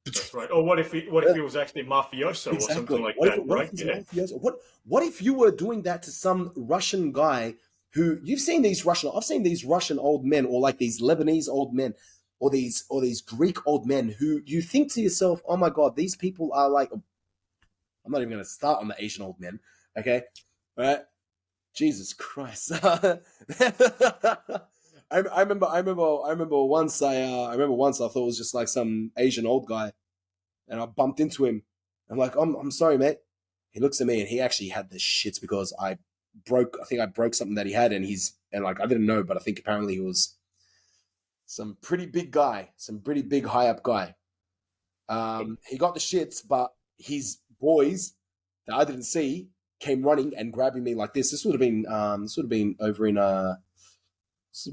That's right. Or what if he was actually mafioso or something like that, right? What if you were doing that to some Russian guy who I've seen these Russian old men, or like these Lebanese old men, or these Greek old men who you think to yourself, oh my God, these people are like, I'm not even going to start on the Asian old men. Okay. All right. Jesus Christ. I remember once I thought it was just like some Asian old guy, and I bumped into him. I'm like, I'm sorry, mate. He looks at me and he actually had the shits because I think I broke something that he had, and I didn't know, but I think apparently he was some pretty big guy, some pretty big high up guy. He got the shits, but his boys that I didn't see came running and grabbing me like this. This would have been over in this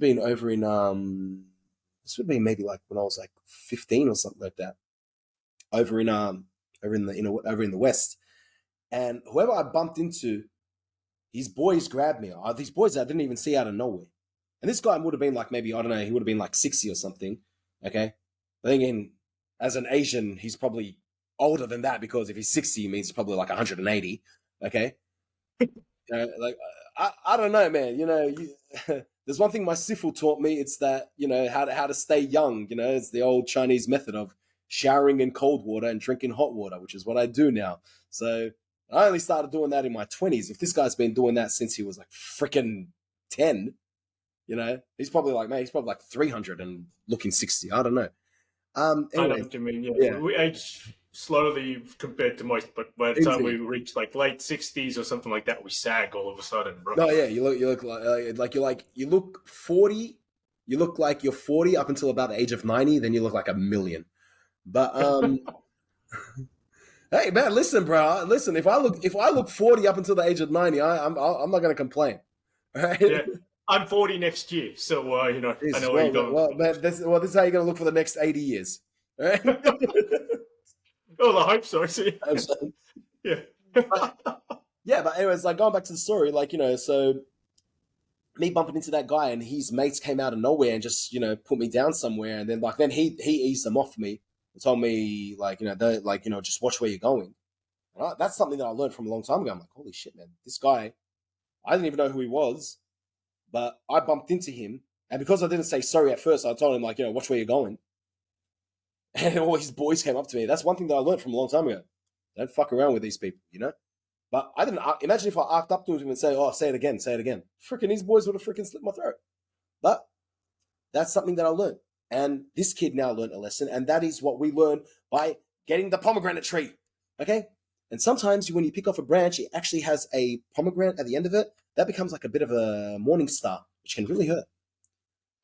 would have been maybe like when I was like 15 or something like that. Over in the West. And whoever I bumped into, his boys grabbed me. These boys I didn't even see out of nowhere. And this guy would have been like maybe, I don't know, he would have been like 60 or something. Okay. I think as an Asian, he's probably older than that, because if he's 60, it means he's probably like 180. Okay. Like, I don't know, man. There's one thing my sifu taught me. It's that, how to stay young. It's the old Chinese method of showering in cold water and drinking hot water, which is what I do now. So I only started doing that in my 20s. If this guy's been doing that since he was like freaking 10, he's probably like 300 and looking 60. I don't know. I know what you mean. Yeah. We age slowly compared to most, but by the time we reach like late 60s or something like that, we sag all of a sudden, bro. No, yeah, you look 40. You look like you're 40 up until about the age of 90. Then you look like a million. But hey man, listen, bro. Listen, if I look 40 up until the age of 90, I'm not gonna complain. Right? Yeah. I'm 40 next year, so I know where you're going. Well, man, this is how you're gonna look for the next 80 years. Right? Well, I hope so. See? Yeah. But anyways, like going back to the story, so me bumping into that guy and his mates came out of nowhere and just put me down somewhere, and then he eased them off me and told me just watch where you're going. And that's something that I learned from a long time ago. I'm like, holy shit, man, this guy, I didn't even know who he was. But I bumped into him, and because I didn't say sorry at first, I told him watch where you're going. And all his boys came up to me. That's one thing that I learned from a long time ago. Don't fuck around with these people, But I didn't imagine if I arced up to him and say, "Oh, say it again." Freaking these boys would have freaking slit my throat. But that's something that I learned, and this kid now learned a lesson, and that is what we learn by getting the pomegranate tree. Okay, and sometimes when you pick off a branch, it actually has a pomegranate at the end of it. That becomes like a bit of a morning star, which can really hurt.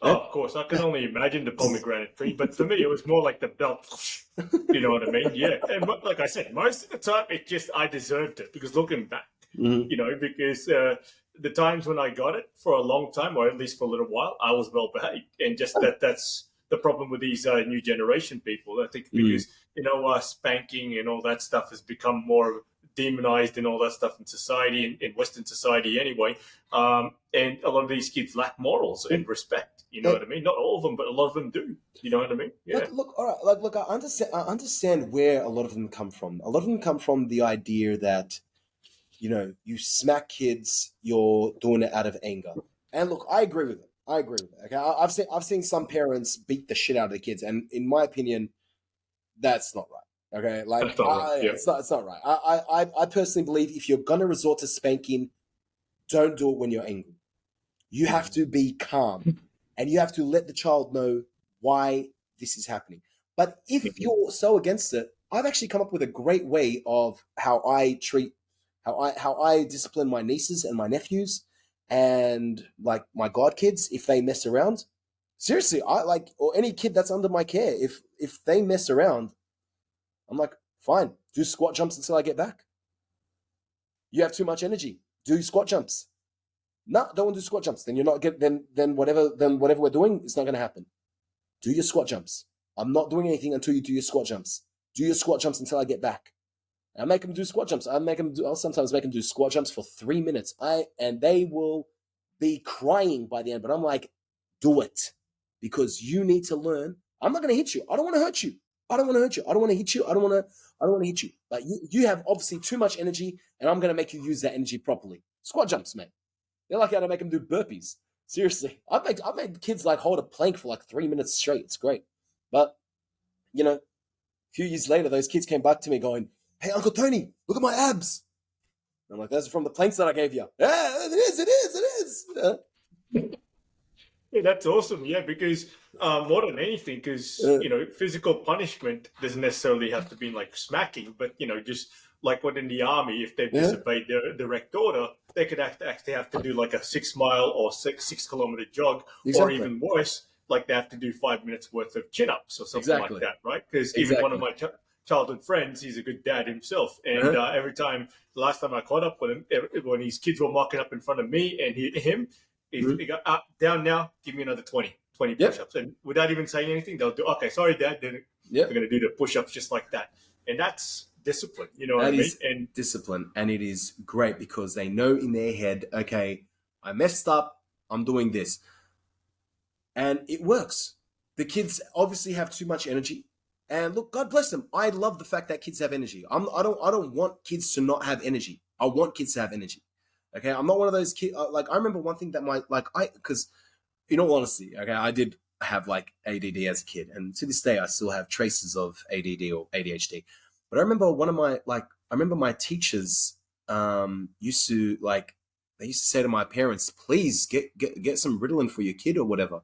Oh, of course. I can only imagine the pomegranate tree, but for me, it was more like the belt. You know what I mean? Yeah. And like I said, most of the time, I deserved it, because looking back, because the times when I got it for a long time, or at least for a little while, I was well behaved. And just that's the problem with these new generation people. I think because, spanking and all that stuff has become more demonized and all that stuff in society, in Western society anyway. And a lot of these kids lack morals and respect. You know what I mean? Not all of them, but a lot of them do. You know what I mean? Yeah. Look, all right. Look, I understand where a lot of them come from. A lot of them come from the idea that, you smack kids, you're doing it out of anger. And look, I agree with it. Okay, I've seen some parents beat the shit out of the kids, and in my opinion, that's not right. Okay, it's not right. I personally believe if you're gonna resort to spanking, don't do it when you're angry. You have to be calm, and you have to let the child know why this is happening. But if you're so against it, I've actually come up with a great way of how I discipline my nieces and my nephews, and like my godkids if they mess around. Seriously, or any kid that's under my care, if they mess around, I'm like, fine, do squat jumps until I get back. You have too much energy. Do squat jumps. No, don't want to do squat jumps. Then you're not then whatever we're doing, it's not going to happen. Do your squat jumps. I'm not doing anything until you do your squat jumps. Do your squat jumps until I get back. I make them do squat jumps. I'll sometimes make them do squat jumps for 3 minutes. And they will be crying by the end. But I'm like, do it, because you need to learn. I'm not going to hit you. I don't want to hurt you. I don't want to hurt you. I don't want to hit you. I don't want to hit you. But you have obviously too much energy, and I'm going to make you use that energy properly. Squat jumps, man. They're like how to make them do burpees. Seriously. I made kids hold a plank for 3 minutes straight. It's great. But, a few years later, those kids came back to me going, "Hey, Uncle Tony, look at my abs." And I'm like, "Those are from the planks that I gave you." Yeah, it is. Yeah, that's awesome. Yeah, because more than anything, because physical punishment doesn't necessarily have to be like smacking, but just like what in the army, if they've disobeyed their direct order, they could actually have to do like a 6 mile or 6 kilometer jog, or even worse, like they have to do 5 minutes worth of chin-ups or something Exactly. like that, right? Because even one of my childhood friends, he's a good dad himself, and every time, the last time I caught up with him, when his kids were mocking up in front of me and he got down now, give me another 20 push-ups, and without even saying anything, they'll do, okay, sorry, Dad, they're going to do the push-ups just like that, and that's discipline, you know what I mean? And discipline, and it is great because they know in their head, okay, I messed up, I'm doing this, and it works. The kids obviously have too much energy, and look, God bless them. I love the fact that kids have energy. I don't want kids to not have energy. I want kids to have energy. Okay, I'm not one of those kids. Like, I remember one thing that because in all honesty, okay, I did have like ADD as a kid, and to this day, I still have traces of ADD or ADHD. But I remember my teachers used to say to my parents, please get some Ritalin for your kid or whatever.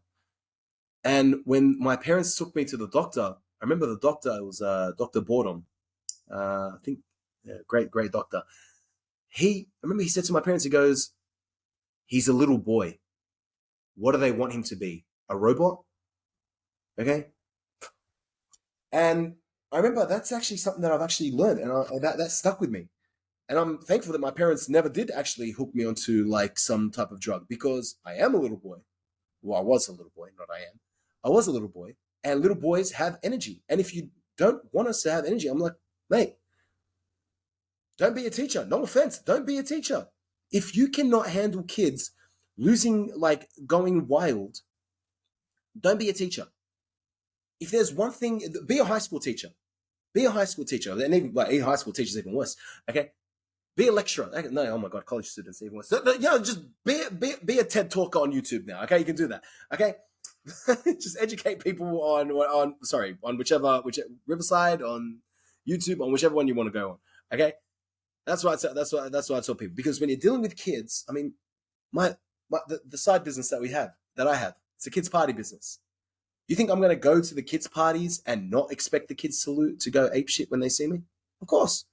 And when my parents took me to the doctor, I remember the doctor was Dr. Boredom. I think, great doctor. I remember he said to my parents, he goes, he's a little boy. What do they want him to be? A robot? Okay. And I remember that's actually something that I've actually learned, and that stuck with me. And I'm thankful that my parents never did actually hook me onto like some type of drug, because I am a little boy. Well, I was a little boy, not I am. I was a little boy, and little boys have energy. And if you don't want us to have energy, I'm like, mate, don't be a teacher. No offense. Don't be a teacher. If you cannot handle kids losing, like going wild, don't be a teacher. If there's one thing, be a high school teacher. Be a high school teacher. And even like high school teachers even worse. Okay. Be a lecturer. No, oh my God, college students even worse. Just be a TED talker on YouTube now. Okay, you can do that. Okay. Just educate people on whichever Riverside, on YouTube, on whichever one you want to go on. Okay. That's why I tell people, because when you're dealing with kids, I mean, the side business that I have, it's a kids party business. You think I'm going to go to the kids parties and not expect the kids to go apeshit when they see me? Of course.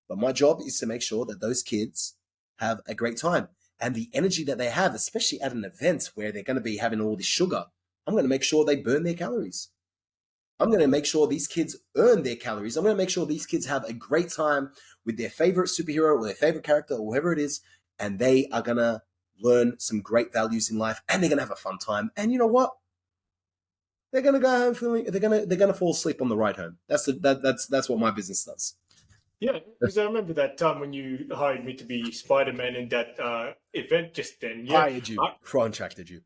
But my job is to make sure that those kids have a great time. And the energy that they have, especially at an event where they're going to be having all this sugar, I'm going to make sure they burn their calories. I'm going to make sure these kids earn their calories. I'm going to make sure these kids have a great time with their favorite superhero or their favorite character or whoever it is. And they are going to learn some great values in life, and they're going to have a fun time. And you know what? They're going to go home feeling, they're going to fall asleep on the ride home. That's what my business does. Yeah, because I remember that time when you hired me to be Spider-Man in that event just then. Yeah, hired you, contracted you.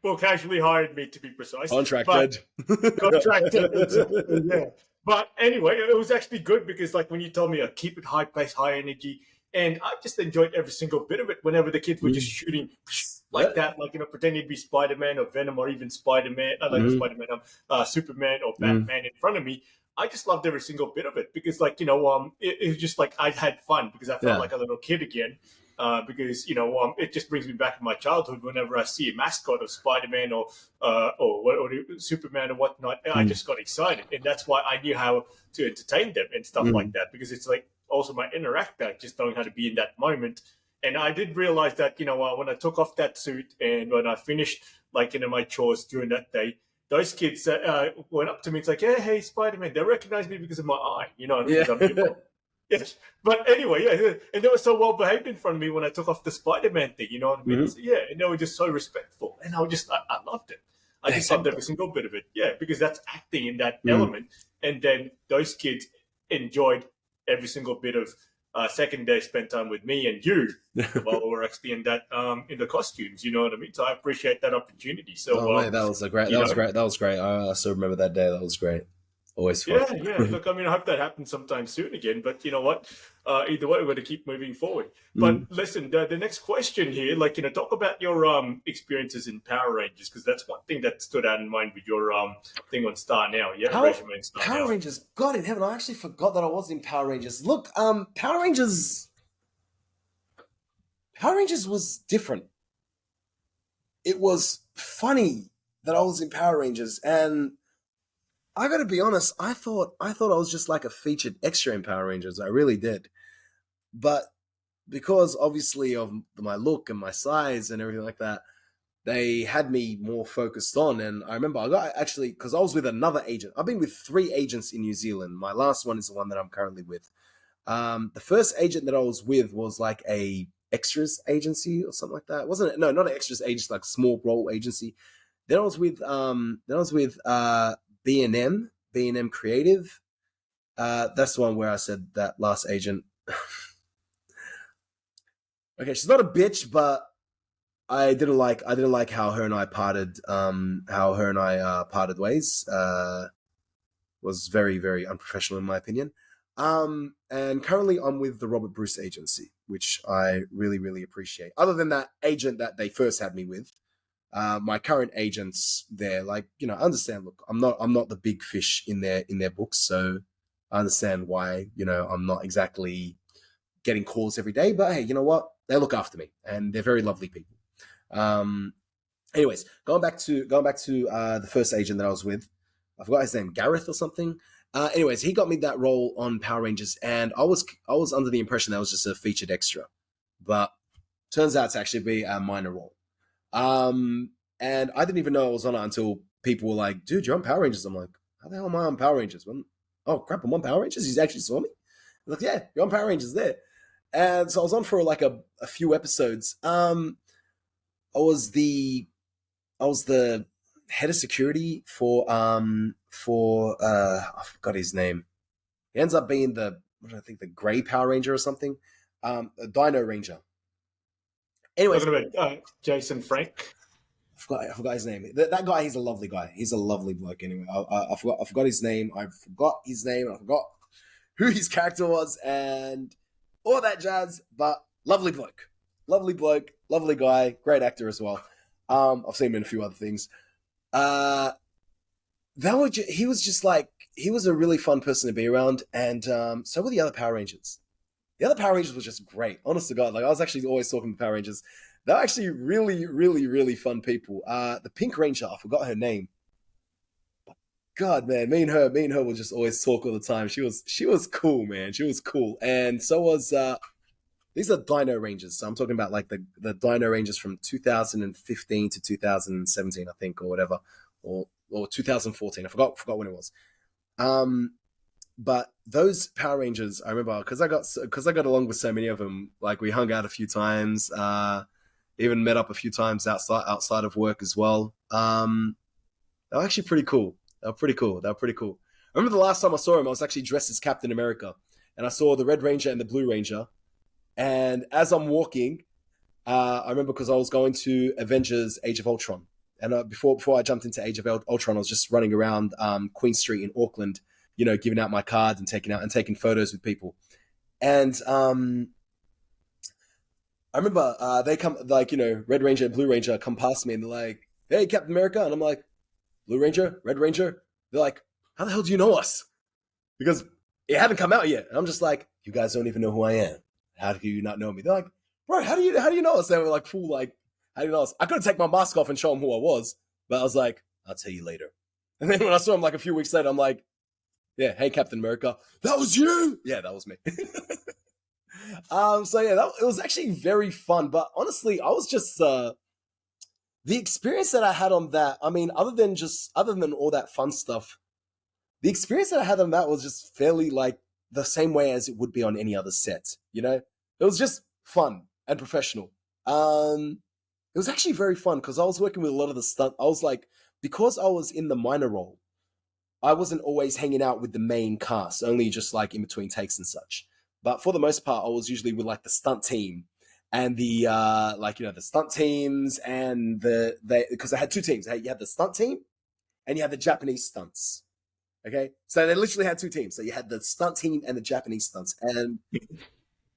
Well, casually hired me, to be precise. Contracted. Yeah. But anyway, it was actually good because, like, when you told me, keep it high pace, high energy, and I just enjoyed every single bit of it. Whenever the kids were just shooting like that, like, pretending to be Spider-Man or Venom or even Spider-Man, Superman or Batman in front of me, I just loved every single bit of it because, like, it was just like I had fun because I felt like a little kid again. Because it just brings me back to my childhood. Whenever I see a mascot of Spider-Man or Superman or whatnot, I just got excited, and that's why I knew how to entertain them and stuff like that. Because it's like also my inner actor, just knowing how to be in that moment. And I did realize that when I took off that suit and when I finished my chores during that day, those kids went up to me. It's like, hey, Spider-Man. They recognize me because of my eye, because I'm your Yes, but anyway, and they were so well behaved in front of me when I took off the Spider-Man thing, you know what I mean? So, and they were just so respectful, and I loved it. I just loved every single bit of it, because that's acting in that element. And then those kids enjoyed every single bit of second day spent time with me and you while we were actually in the costumes, you know what I mean? So I appreciate that opportunity. So mate, that was great. I still remember that day. That was great. Always fun. Yeah. Look, I mean, I hope that happens sometime soon again. But you know what? Either way, we're going to keep moving forward. But listen, the next question here, talk about your experiences in Power Rangers, because that's one thing that stood out in mind with your thing on Star Now. Yeah, Power Rangers. God in heaven, I actually forgot that I was in Power Rangers. Look, Power Rangers was different. It was funny that I was in Power Rangers, and I gotta be honest, I thought I was just like a featured extra in Power Rangers. I really did. But because obviously of my look and my size and everything like that, they had me more focused on. And I remember I got actually, because I was with another agent. I've been with 3 agents in New Zealand. My last one is the one that I'm currently with. The first agent that I was with was like a extras agency or something like that. Wasn't it? No, not an extras agency, like small role agency. Then I was with B&M Creative. That's the one where I said that last agent. Okay, she's not a bitch, but I didn't like how her and I parted ways. Was very, very unprofessional in my opinion. And currently I'm with the Robert Bruce agency, which I really, really appreciate. Other than that agent that they first had me with, my current agents there, like, you know, I understand, look, I'm not the big fish in their books, so I understand why, you know, I'm not exactly getting calls every day, but hey, you know what? They look after me and they're very lovely people. Anyways, going back to the first agent that I was with, I forgot his name, Gareth or something. Anyways, he got me that role on Power Rangers, and I was under the impression that was just a featured extra, but turns out to actually be a minor role. And I didn't even know I was on it until people were like, "Dude, you're on Power Rangers." I'm like, "How the hell am I on Power Rangers?" Oh crap, I'm on Power Rangers. He actually saw me. I'm like, "Yeah, you're on Power Rangers there." And so I was on for like a few episodes. I was the head of security for I forgot his name. He ends up being the Grey Power Ranger or something. A Dino Ranger. Anyways, Talking about Jason Frank. I forgot his name. That guy, he's a lovely guy. He's a lovely bloke. Anyway, I forgot his name. I forgot who his character was and all that jazz. But lovely bloke, lovely guy, great actor as well. I've seen him in a few other things. He was a really fun person to be around, and so were the other Power Rangers. The other Power Rangers was just great. Honest to God, like I was actually always talking to Power Rangers. They're actually really, really, really fun people. The Pink Ranger, I forgot her name. God, man, me and her would just always talk all the time. She was cool, man. She was cool, and so was these are Dino Rangers. So I'm talking about like the Dino Rangers from 2015 to 2017, I think, or whatever, or 2014. I forgot when it was. But those Power Rangers, I remember because I got along with so many of them. Like we hung out a few times, even met up a few times outside of work as well. They were actually pretty cool. They were pretty cool. I remember the last time I saw him, I was actually dressed as Captain America, and I saw the Red Ranger and the Blue Ranger. And as I'm walking, I remember because I was going to Avengers: Age of Ultron, and before I jumped into Age of Ultron, I was just running around Queen Street in Auckland, you know, giving out my cards and taking photos with people. And I remember they come, like, you know, Red Ranger and Blue Ranger come past me and they're like, "Hey, Captain America," and I'm like, "Blue Ranger, Red Ranger." They're like, "How the hell do you know us?" Because it hadn't come out yet, and I'm just like, "You guys don't even know who I am. How do you not know me?" They're like, "Bro, how do you know us?" They were like, "Fool, like, how do you know us?" I couldn't take my mask off and show them who I was, but I was like, "I'll tell you later." And then when I saw him like a few weeks later, I'm like, "Yeah, hey, Captain America, that was you." Yeah, that was me. So yeah, it was actually very fun. But honestly, I was just the experience that I had on that. I mean, other than all that fun stuff, the experience that I had on that was just fairly like the same way as it would be on any other set. You know, it was just fun and professional. It was actually very fun because I was working with a lot of the stunt. I was like, because I was in the minor role, I wasn't always hanging out with the main cast, only just like in between takes and such. But for the most part, I was usually with like the stunt team and the the stunt teams and because I had 2 teams. You had the stunt team and you had the Japanese stunts. Okay, so they literally had 2 teams. So you had the stunt team and the Japanese stunts, and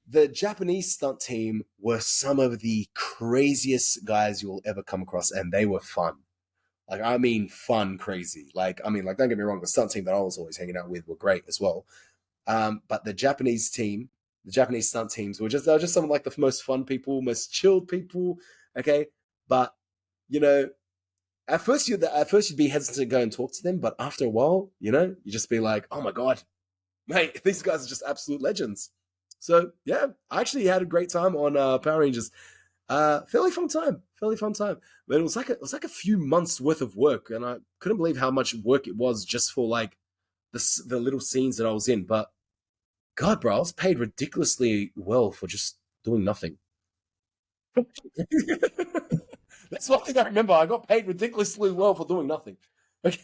the Japanese stunt team were some of the craziest guys you will ever come across, and they were fun. Like, I mean, fun, crazy. Like, don't get me wrong, the stunt team that I was always hanging out with were great as well. But the Japanese stunt teams were just some of like the most fun people, most chilled people. Okay, but you know, at first you'd be hesitant to go and talk to them, but after a while, you know, you just be like, "Oh my god, mate, these guys are just absolute legends." So yeah, I actually had a great time on Power Rangers. Fairly fun time. Fairly fun time. But it was like a few months worth of work, and I couldn't believe how much work it was just for like the little scenes that I was in. But God, bro, I was paid ridiculously well for just doing nothing. That's one thing I remember. I got paid ridiculously well for doing nothing. Okay.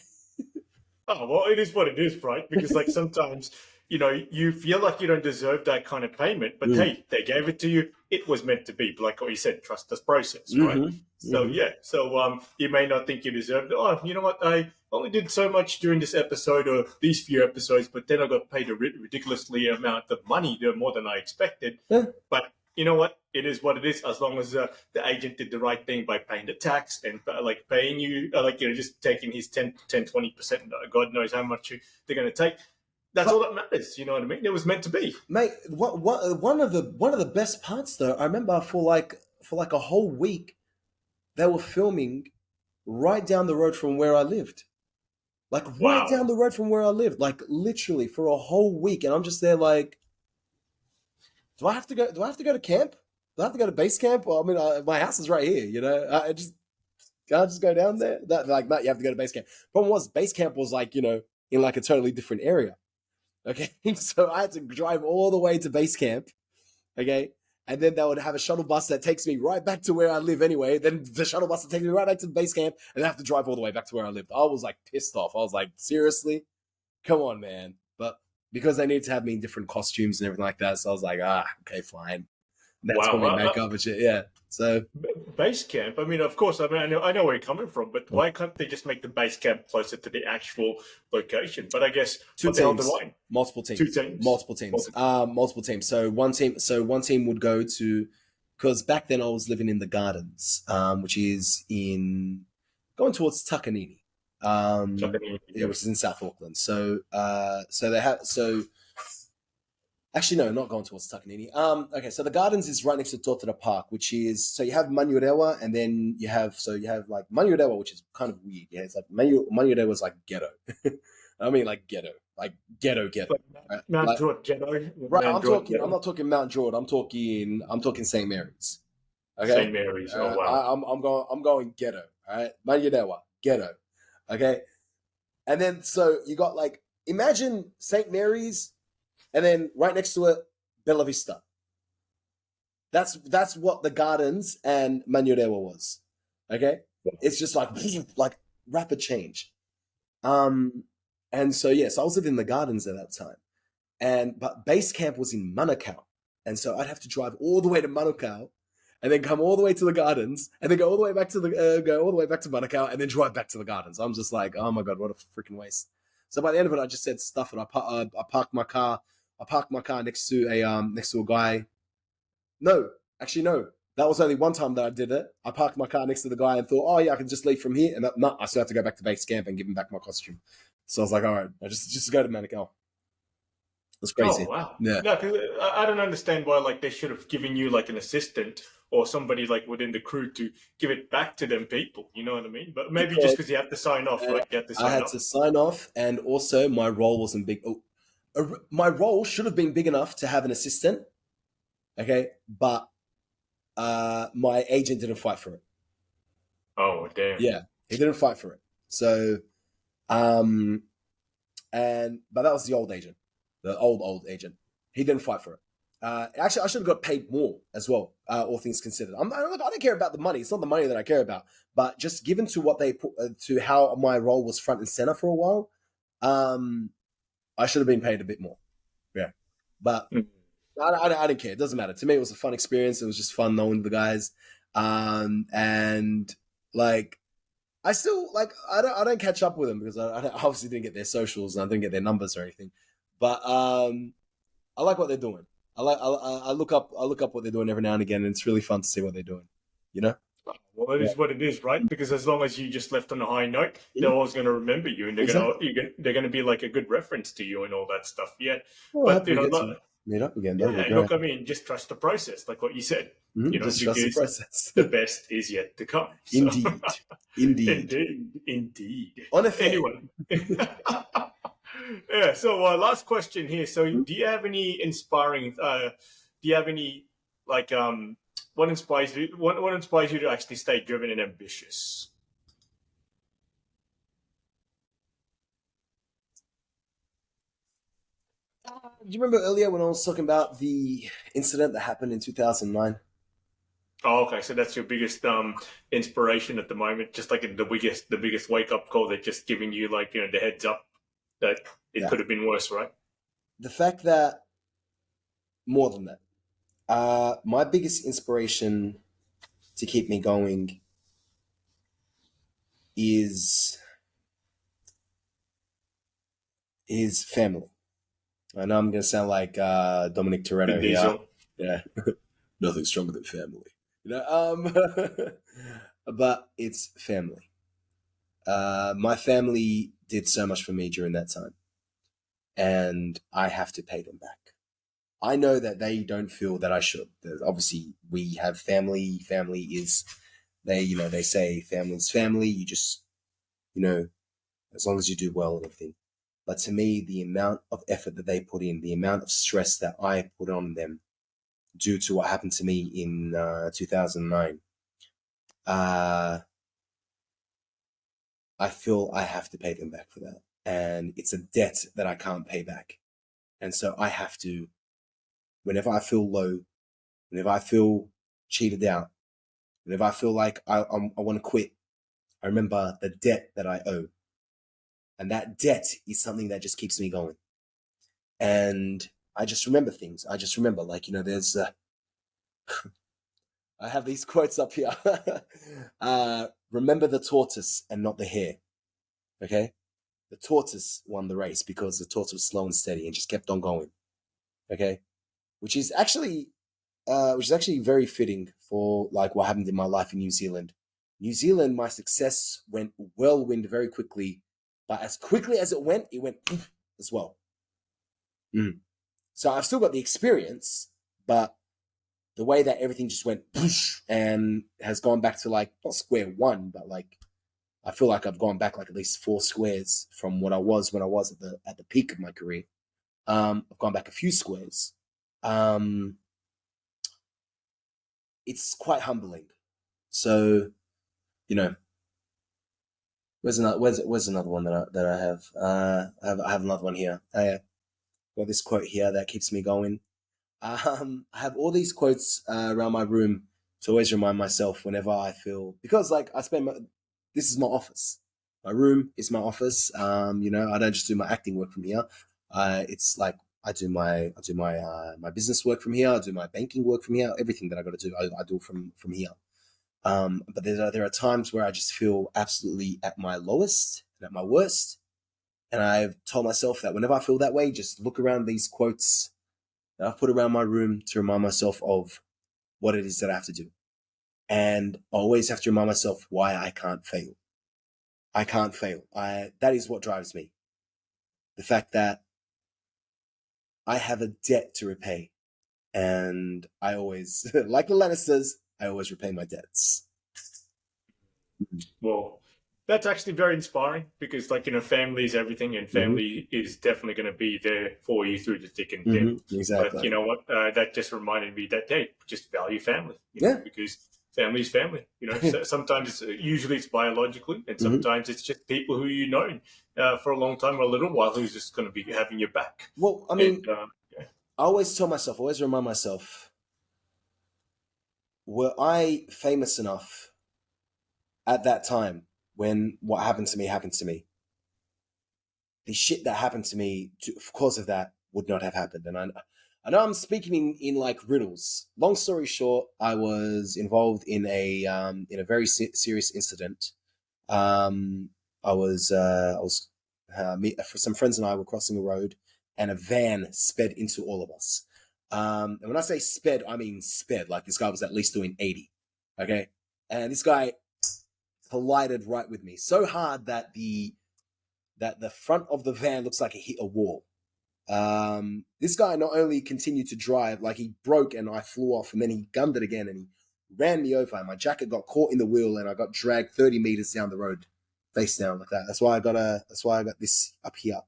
Oh, well, it is what it is, right? Because like sometimes, you feel like you don't deserve that kind of payment, but hey, they gave it to you. It was meant to be. Like what you said, trust this process, right? So yeah, so you may not think you deserved it. Oh, you know what? I only did so much during this episode or these few episodes, but then I got paid a ridiculously amount of money, more than I expected. Yeah. But you know what? It is what it is. As long as the agent did the right thing by paying the tax and like paying you, just taking his 10, 20%. God knows how much they're going to take. That's all that matters. You know what I mean? It was meant to be, mate. One of the best parts though, I remember for like a whole week, they were filming right down the road from where I lived. Like right down the road from where I lived, like literally for a whole week, and I'm just there like, do I have to go to camp? Do I have to go to base camp? Well, I mean, my house is right here. Can't I just go down there? No, you have to go to base camp. Problem was, base camp was like, in like a totally different area. Okay, so I had to drive all the way to base camp. Okay, and then they would have a shuttle bus that takes me right back to where I live anyway. Then the shuttle bus that takes me right back to the base camp, and I have to drive all the way back to where I lived. I was like pissed off. I was like, seriously? Come on, man. But because they needed to have me in different costumes and everything like that, so I was like, okay, fine. That's probably makeup and shit. Yeah. So base camp. I mean, of course. I mean, I know where you're coming from, but why can't they just make the base camp closer to the actual location? But I guess multiple teams, two teams, multiple teams. So one team would go to, because back then I was living in the Gardens, which is going towards Tuckanini, which is in South Auckland. So actually, no, not going towards Tuckanini. Okay, so the Gardens is right next to Totara Park, which is, so you have Manurewa, and then you have like Manurewa, which is kind of weird. Yeah, it's like Manurewa is like ghetto. I mean, like ghetto. Right? Mount Druitt ghetto. Right, I'm not talking Mount Druitt. I'm talking St. Mary's. Okay, St. Mary's. Oh wow. I'm going ghetto. All right, Manurewa ghetto. Okay, and then so you got like, imagine St. Mary's. And then right next to it, Bella Vista. That's what the Gardens and Manurewa was. Okay? It's just like rapid change. And so yes, I was living in the Gardens at that time. But base camp was in Manukau. And so I'd have to drive all the way to Manukau and then come all the way to the Gardens and then go all the way back to Manukau and then drive back to the Gardens. I'm just like, oh my God, what a freaking waste. So by the end of it, I just said stuff and I parked my car. I parked my car next to a guy. No, actually, no. That was only one time that I did it. I parked my car next to the guy and thought, oh yeah, I can just leave from here. And no, I still have to go back to base camp and give him back my costume. So I was like, all right, I just go to Manukau. That's crazy. Oh wow. Yeah. No, because I don't understand why like they should have given you like an assistant or somebody like within the crew to give it back to them people. You know what I mean? But maybe just because you have to sign off, right? I had to sign off, and also my role wasn't big. My role should have been big enough to have an assistant, okay, but my agent didn't fight for it. Oh damn! Yeah, he didn't fight for it. So, but that was the old agent, the old agent. He didn't fight for it. Actually, I should have got paid more as well, all things considered. I don't care about the money. It's not the money that I care about, but just given to what they put, to how my role was front and center for a while, I should have been paid a bit more. Yeah. But I didn't care. It doesn't matter. To me, it was a fun experience. It was just fun knowing the guys. And like, I still I don't catch up with them because I obviously didn't get their socials and I didn't get their numbers or anything. But I like what they're doing. I look up what they're doing every now and again, and it's really fun to see what they're doing. You know? Well, it is what it is, right? Because as long as you just left on a high note, they're always going to remember you, and they're going to be like a good reference to you and all that stuff. Yeah, well, but meet up again. Look, I mean, just trust the process, like what you said. Just trust the process. The best is yet to come. So. Indeed. Anyway. Yeah. So, last question here. So, do you have any inspiring? Do you have any what inspires you to actually stay driven and ambitious? Do you remember earlier when I was talking about the incident that happened in 2009? Oh, okay. So that's your biggest inspiration at the moment, just like the biggest wake up call. They're just giving you like the heads up that it Yeah. could have been worse, right? The fact that, more than that, my biggest inspiration to keep me going is family. I know I'm gonna sound like Dominic Vin Toretto here. Diesel. Yeah, nothing stronger than family. But it's family. My family did so much for me during that time, and I have to pay them back. I know that they don't feel that I should. Obviously, we have family. Family is they say family's family. You just as long as you do well and everything. But to me, the amount of effort that they put in, the amount of stress that I put on them due to what happened to me in 2009, I feel I have to pay them back for that. And it's a debt that I can't pay back. And so I have to, whenever I feel low, whenever I feel cheated out, whenever I feel like I want to quit, I remember the debt that I owe. And that debt is something that just keeps me going. And I just remember things. I just remember, there's, I have these quotes up here. Remember the tortoise and not the hare. Okay? The tortoise won the race because the tortoise was slow and steady and just kept on going. Okay? Which is actually very fitting for like what happened in my life in New Zealand. New Zealand, my success went whirlwind very quickly, but as quickly as it went as well. So I've still got the experience, but the way that everything just went and has gone back to like not square one, but like I feel like I've gone back like at least 4 squares from what I was when I was at the peak of my career. I've gone back a few squares. It's quite humbling. So, where's another one that I have? I have another one here. I got this quote here that keeps me going. I have all these quotes around my room to always remind myself whenever I feel, because like this is my office. My room is my office. I don't just do my acting work from here. It's like I do my business work from here. I do my banking work from here. Everything that I got to do, I do from here. But there are times where I just feel absolutely at my lowest and at my worst. And I've told myself that whenever I feel that way, just look around these quotes that I've put around my room to remind myself of what it is that I have to do. And I always have to remind myself why I can't fail. I can't fail. That is what drives me. The fact that I have a debt to repay. And I always, like the Lannisters, I always repay my debts. Well, that's actually very inspiring because, family is everything, and family is definitely going to be there for you through the thick and thin. Exactly. But you know what? That just reminded me that, hey, just value family. Because family is family. Sometimes usually it's biologically, and sometimes it's just people who you know for a long time or a little while who's just going to be having your back. Well, I mean, I always remind myself, were I famous enough at that time when what happened to me, the shit that happened to me because of that would not have happened. And I know I'm speaking in like riddles. Long story short, I was involved in a very serious incident. Some friends and I were crossing a road, and a van sped into all of us. And when I say sped, I mean sped. Like this guy was at least doing 80. Okay, and this guy collided right with me so hard that the front of the van looks like it hit a wall. This guy not only continued to drive, like he broke and I flew off, and then he gunned it again and he ran me over, and my jacket got caught in the wheel and I got dragged 30 meters down the road, face down like that. That's why I got this up here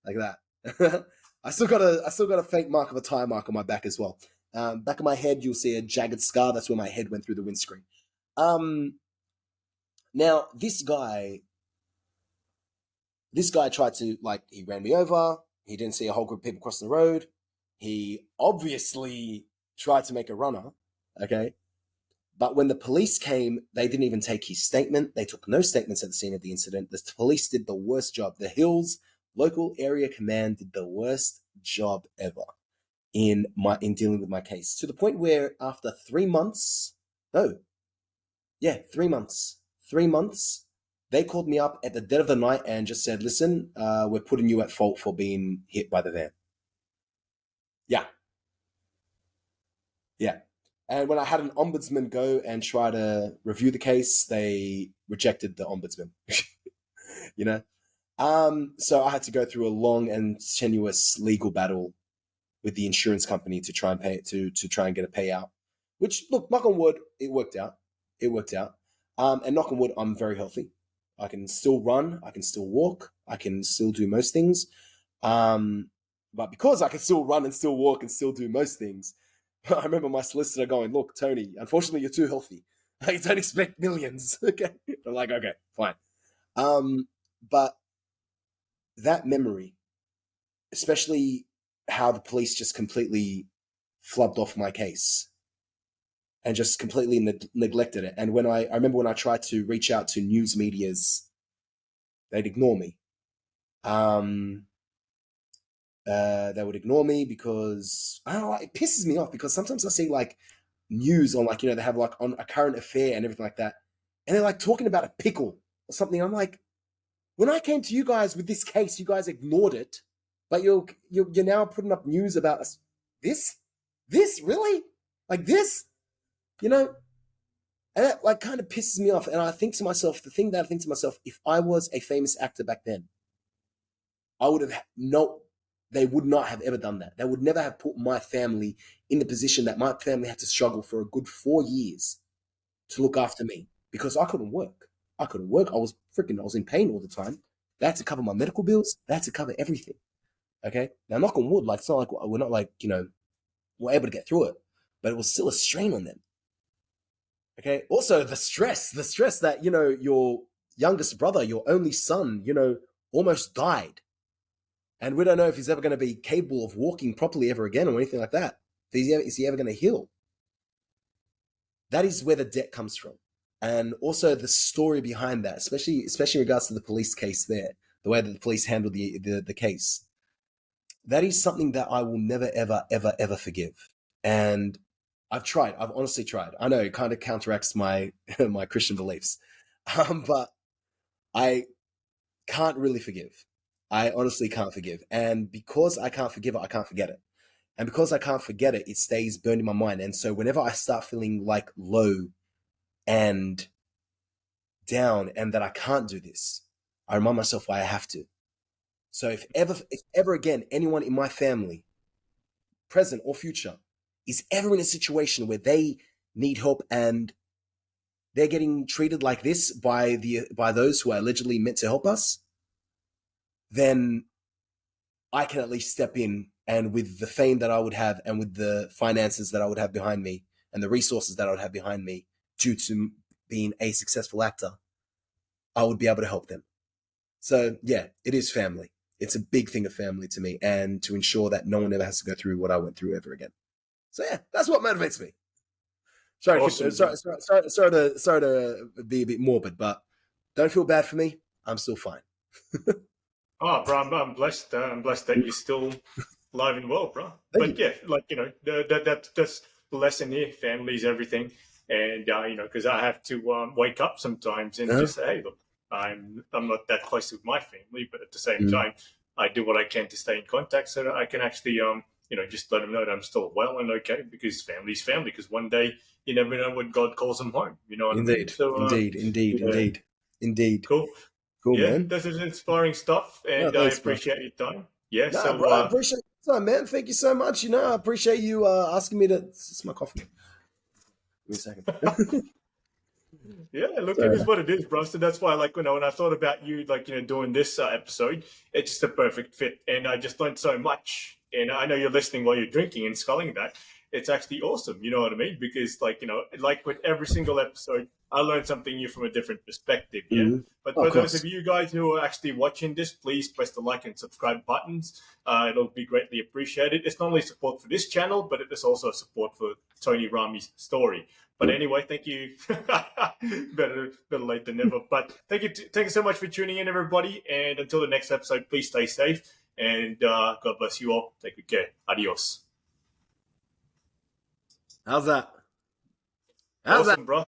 like that. I still got a faint mark of a tire mark on my back as well. Back of my head, you'll see a jagged scar. That's where my head went through the windscreen. Now, this guy tried to, like, he ran me over. He didn't see a whole group of people crossing the road. He obviously tried to make a runner, okay? But when the police came, they didn't even take his statement. They took no statements at the scene of the incident. The police did the worst job. The Hills Local Area Command did the worst job ever in dealing with my case, to the point where after 3 months, 3 months, they called me up at the dead of the night and just said, listen, we're putting you at fault for being hit by the van. Yeah. And when I had an ombudsman go and try to review the case, they rejected the ombudsman, you know? So I had to go through a long and tenuous legal battle with the insurance company to try and to try and get a payout, which, look, knock on wood, it worked out. And knock on wood, I'm very healthy. I can still run. I can still walk. I can still do most things. But because I can still run and still walk and still do most things, I remember my solicitor going, look, Tony, unfortunately, you're too healthy. I don't expect millions. Okay. I'm like, okay, fine. But that memory, especially how the police just completely flubbed off my case and just completely neglected it. And when I remember when I tried to reach out to news medias, they'd ignore me. They would ignore me because, I don't know, it pisses me off because sometimes I see like news on, like, you know, they have like on a current affair and everything like that. And they're like talking about a pickle or something. I'm like, when I came to you guys with this case, you guys ignored it, but you're now putting up news about us. This really? Like this? You know? And that like kind of pisses me off. And I think to myself, if I was a famous actor back then, I would have they would not have ever done that. They would never have put my family in the position that my family had to struggle for a good 4 years to look after me because I couldn't work. I was in pain all the time. They had to cover my medical bills. They had to cover everything. Okay. Now, knock on wood, like, it's not like we're not like, you know, we're able to get through it, but it was still a strain on them. Okay. Also, the stress that, you know, your youngest brother, your only son, you know, almost died. And we don't know if he's ever going to be capable of walking properly ever again or anything like that. Is he ever going to heal? That is where the debt comes from. And also the story behind that, especially in regards to the police case there, the way that the police handled the case. That is something that I will never, ever, ever, ever forgive. And I've honestly tried. I know it kind of counteracts my my Christian beliefs. But I can't really forgive. I honestly can't forgive. And because I can't forgive it, I can't forget it. And because I can't forget it, it stays burned in my mind. And so whenever I start feeling like low and down and that I can't do this, I remind myself why I have to. So if ever again, anyone in my family, present or future, is ever in a situation where they need help and they're getting treated like this by those who are allegedly meant to help us, then I can at least step in, and with the fame that I would have and with the finances that I would have behind me and the resources that I would have behind me due to being a successful actor, I would be able to help them. So yeah, it is family. It's a big thing of family to me, and to ensure that no one ever has to go through what I went through ever again. So yeah, that's what motivates me. Sorry, awesome. sorry to be a bit morbid, but don't feel bad for me. I'm still fine. Oh, bro, I'm blessed. I'm blessed that you're still alive and well, bro. But yeah, like, you know, that's the lesson here. Family is everything. And, you know, because I have to wake up sometimes and just say, hey, look, I'm not that close with my family, but at the same time, I do what I can to stay in contact so that I can actually, you know, just let them know that I'm still well and okay, because family's family. Because one day you never know when God calls them home. You know what I mean? So, indeed. Cool. Yeah, man. This is inspiring stuff, and I appreciate your time. Yeah, no, so bro, I appreciate your time, man. Thank you so much. You know, I appreciate you asking me to. It's my coffee. Give me a second. Yeah, look, it is what it is, bro. So that's why, like, you know, when I thought about you, like, you know, doing this episode, it's just a perfect fit, and I just learned so much. And I know you're listening while you're drinking and sculling that, it's actually awesome. You know what I mean? Because like, you know, like with every single episode, I learned something new from a different perspective. Yeah. Mhm. But Oh, for of those course. of you guys who are actually watching this, please press the like and subscribe buttons. It'll be greatly appreciated. It's not only support for this channel, but it is also support for Tony Rahme's story. But anyway, thank you. better late than never. But thank you so much for tuning in, everybody. And until the next episode, please stay safe. And God bless you all. Take good care. Adios. How's that? How's that? Awesome, bro.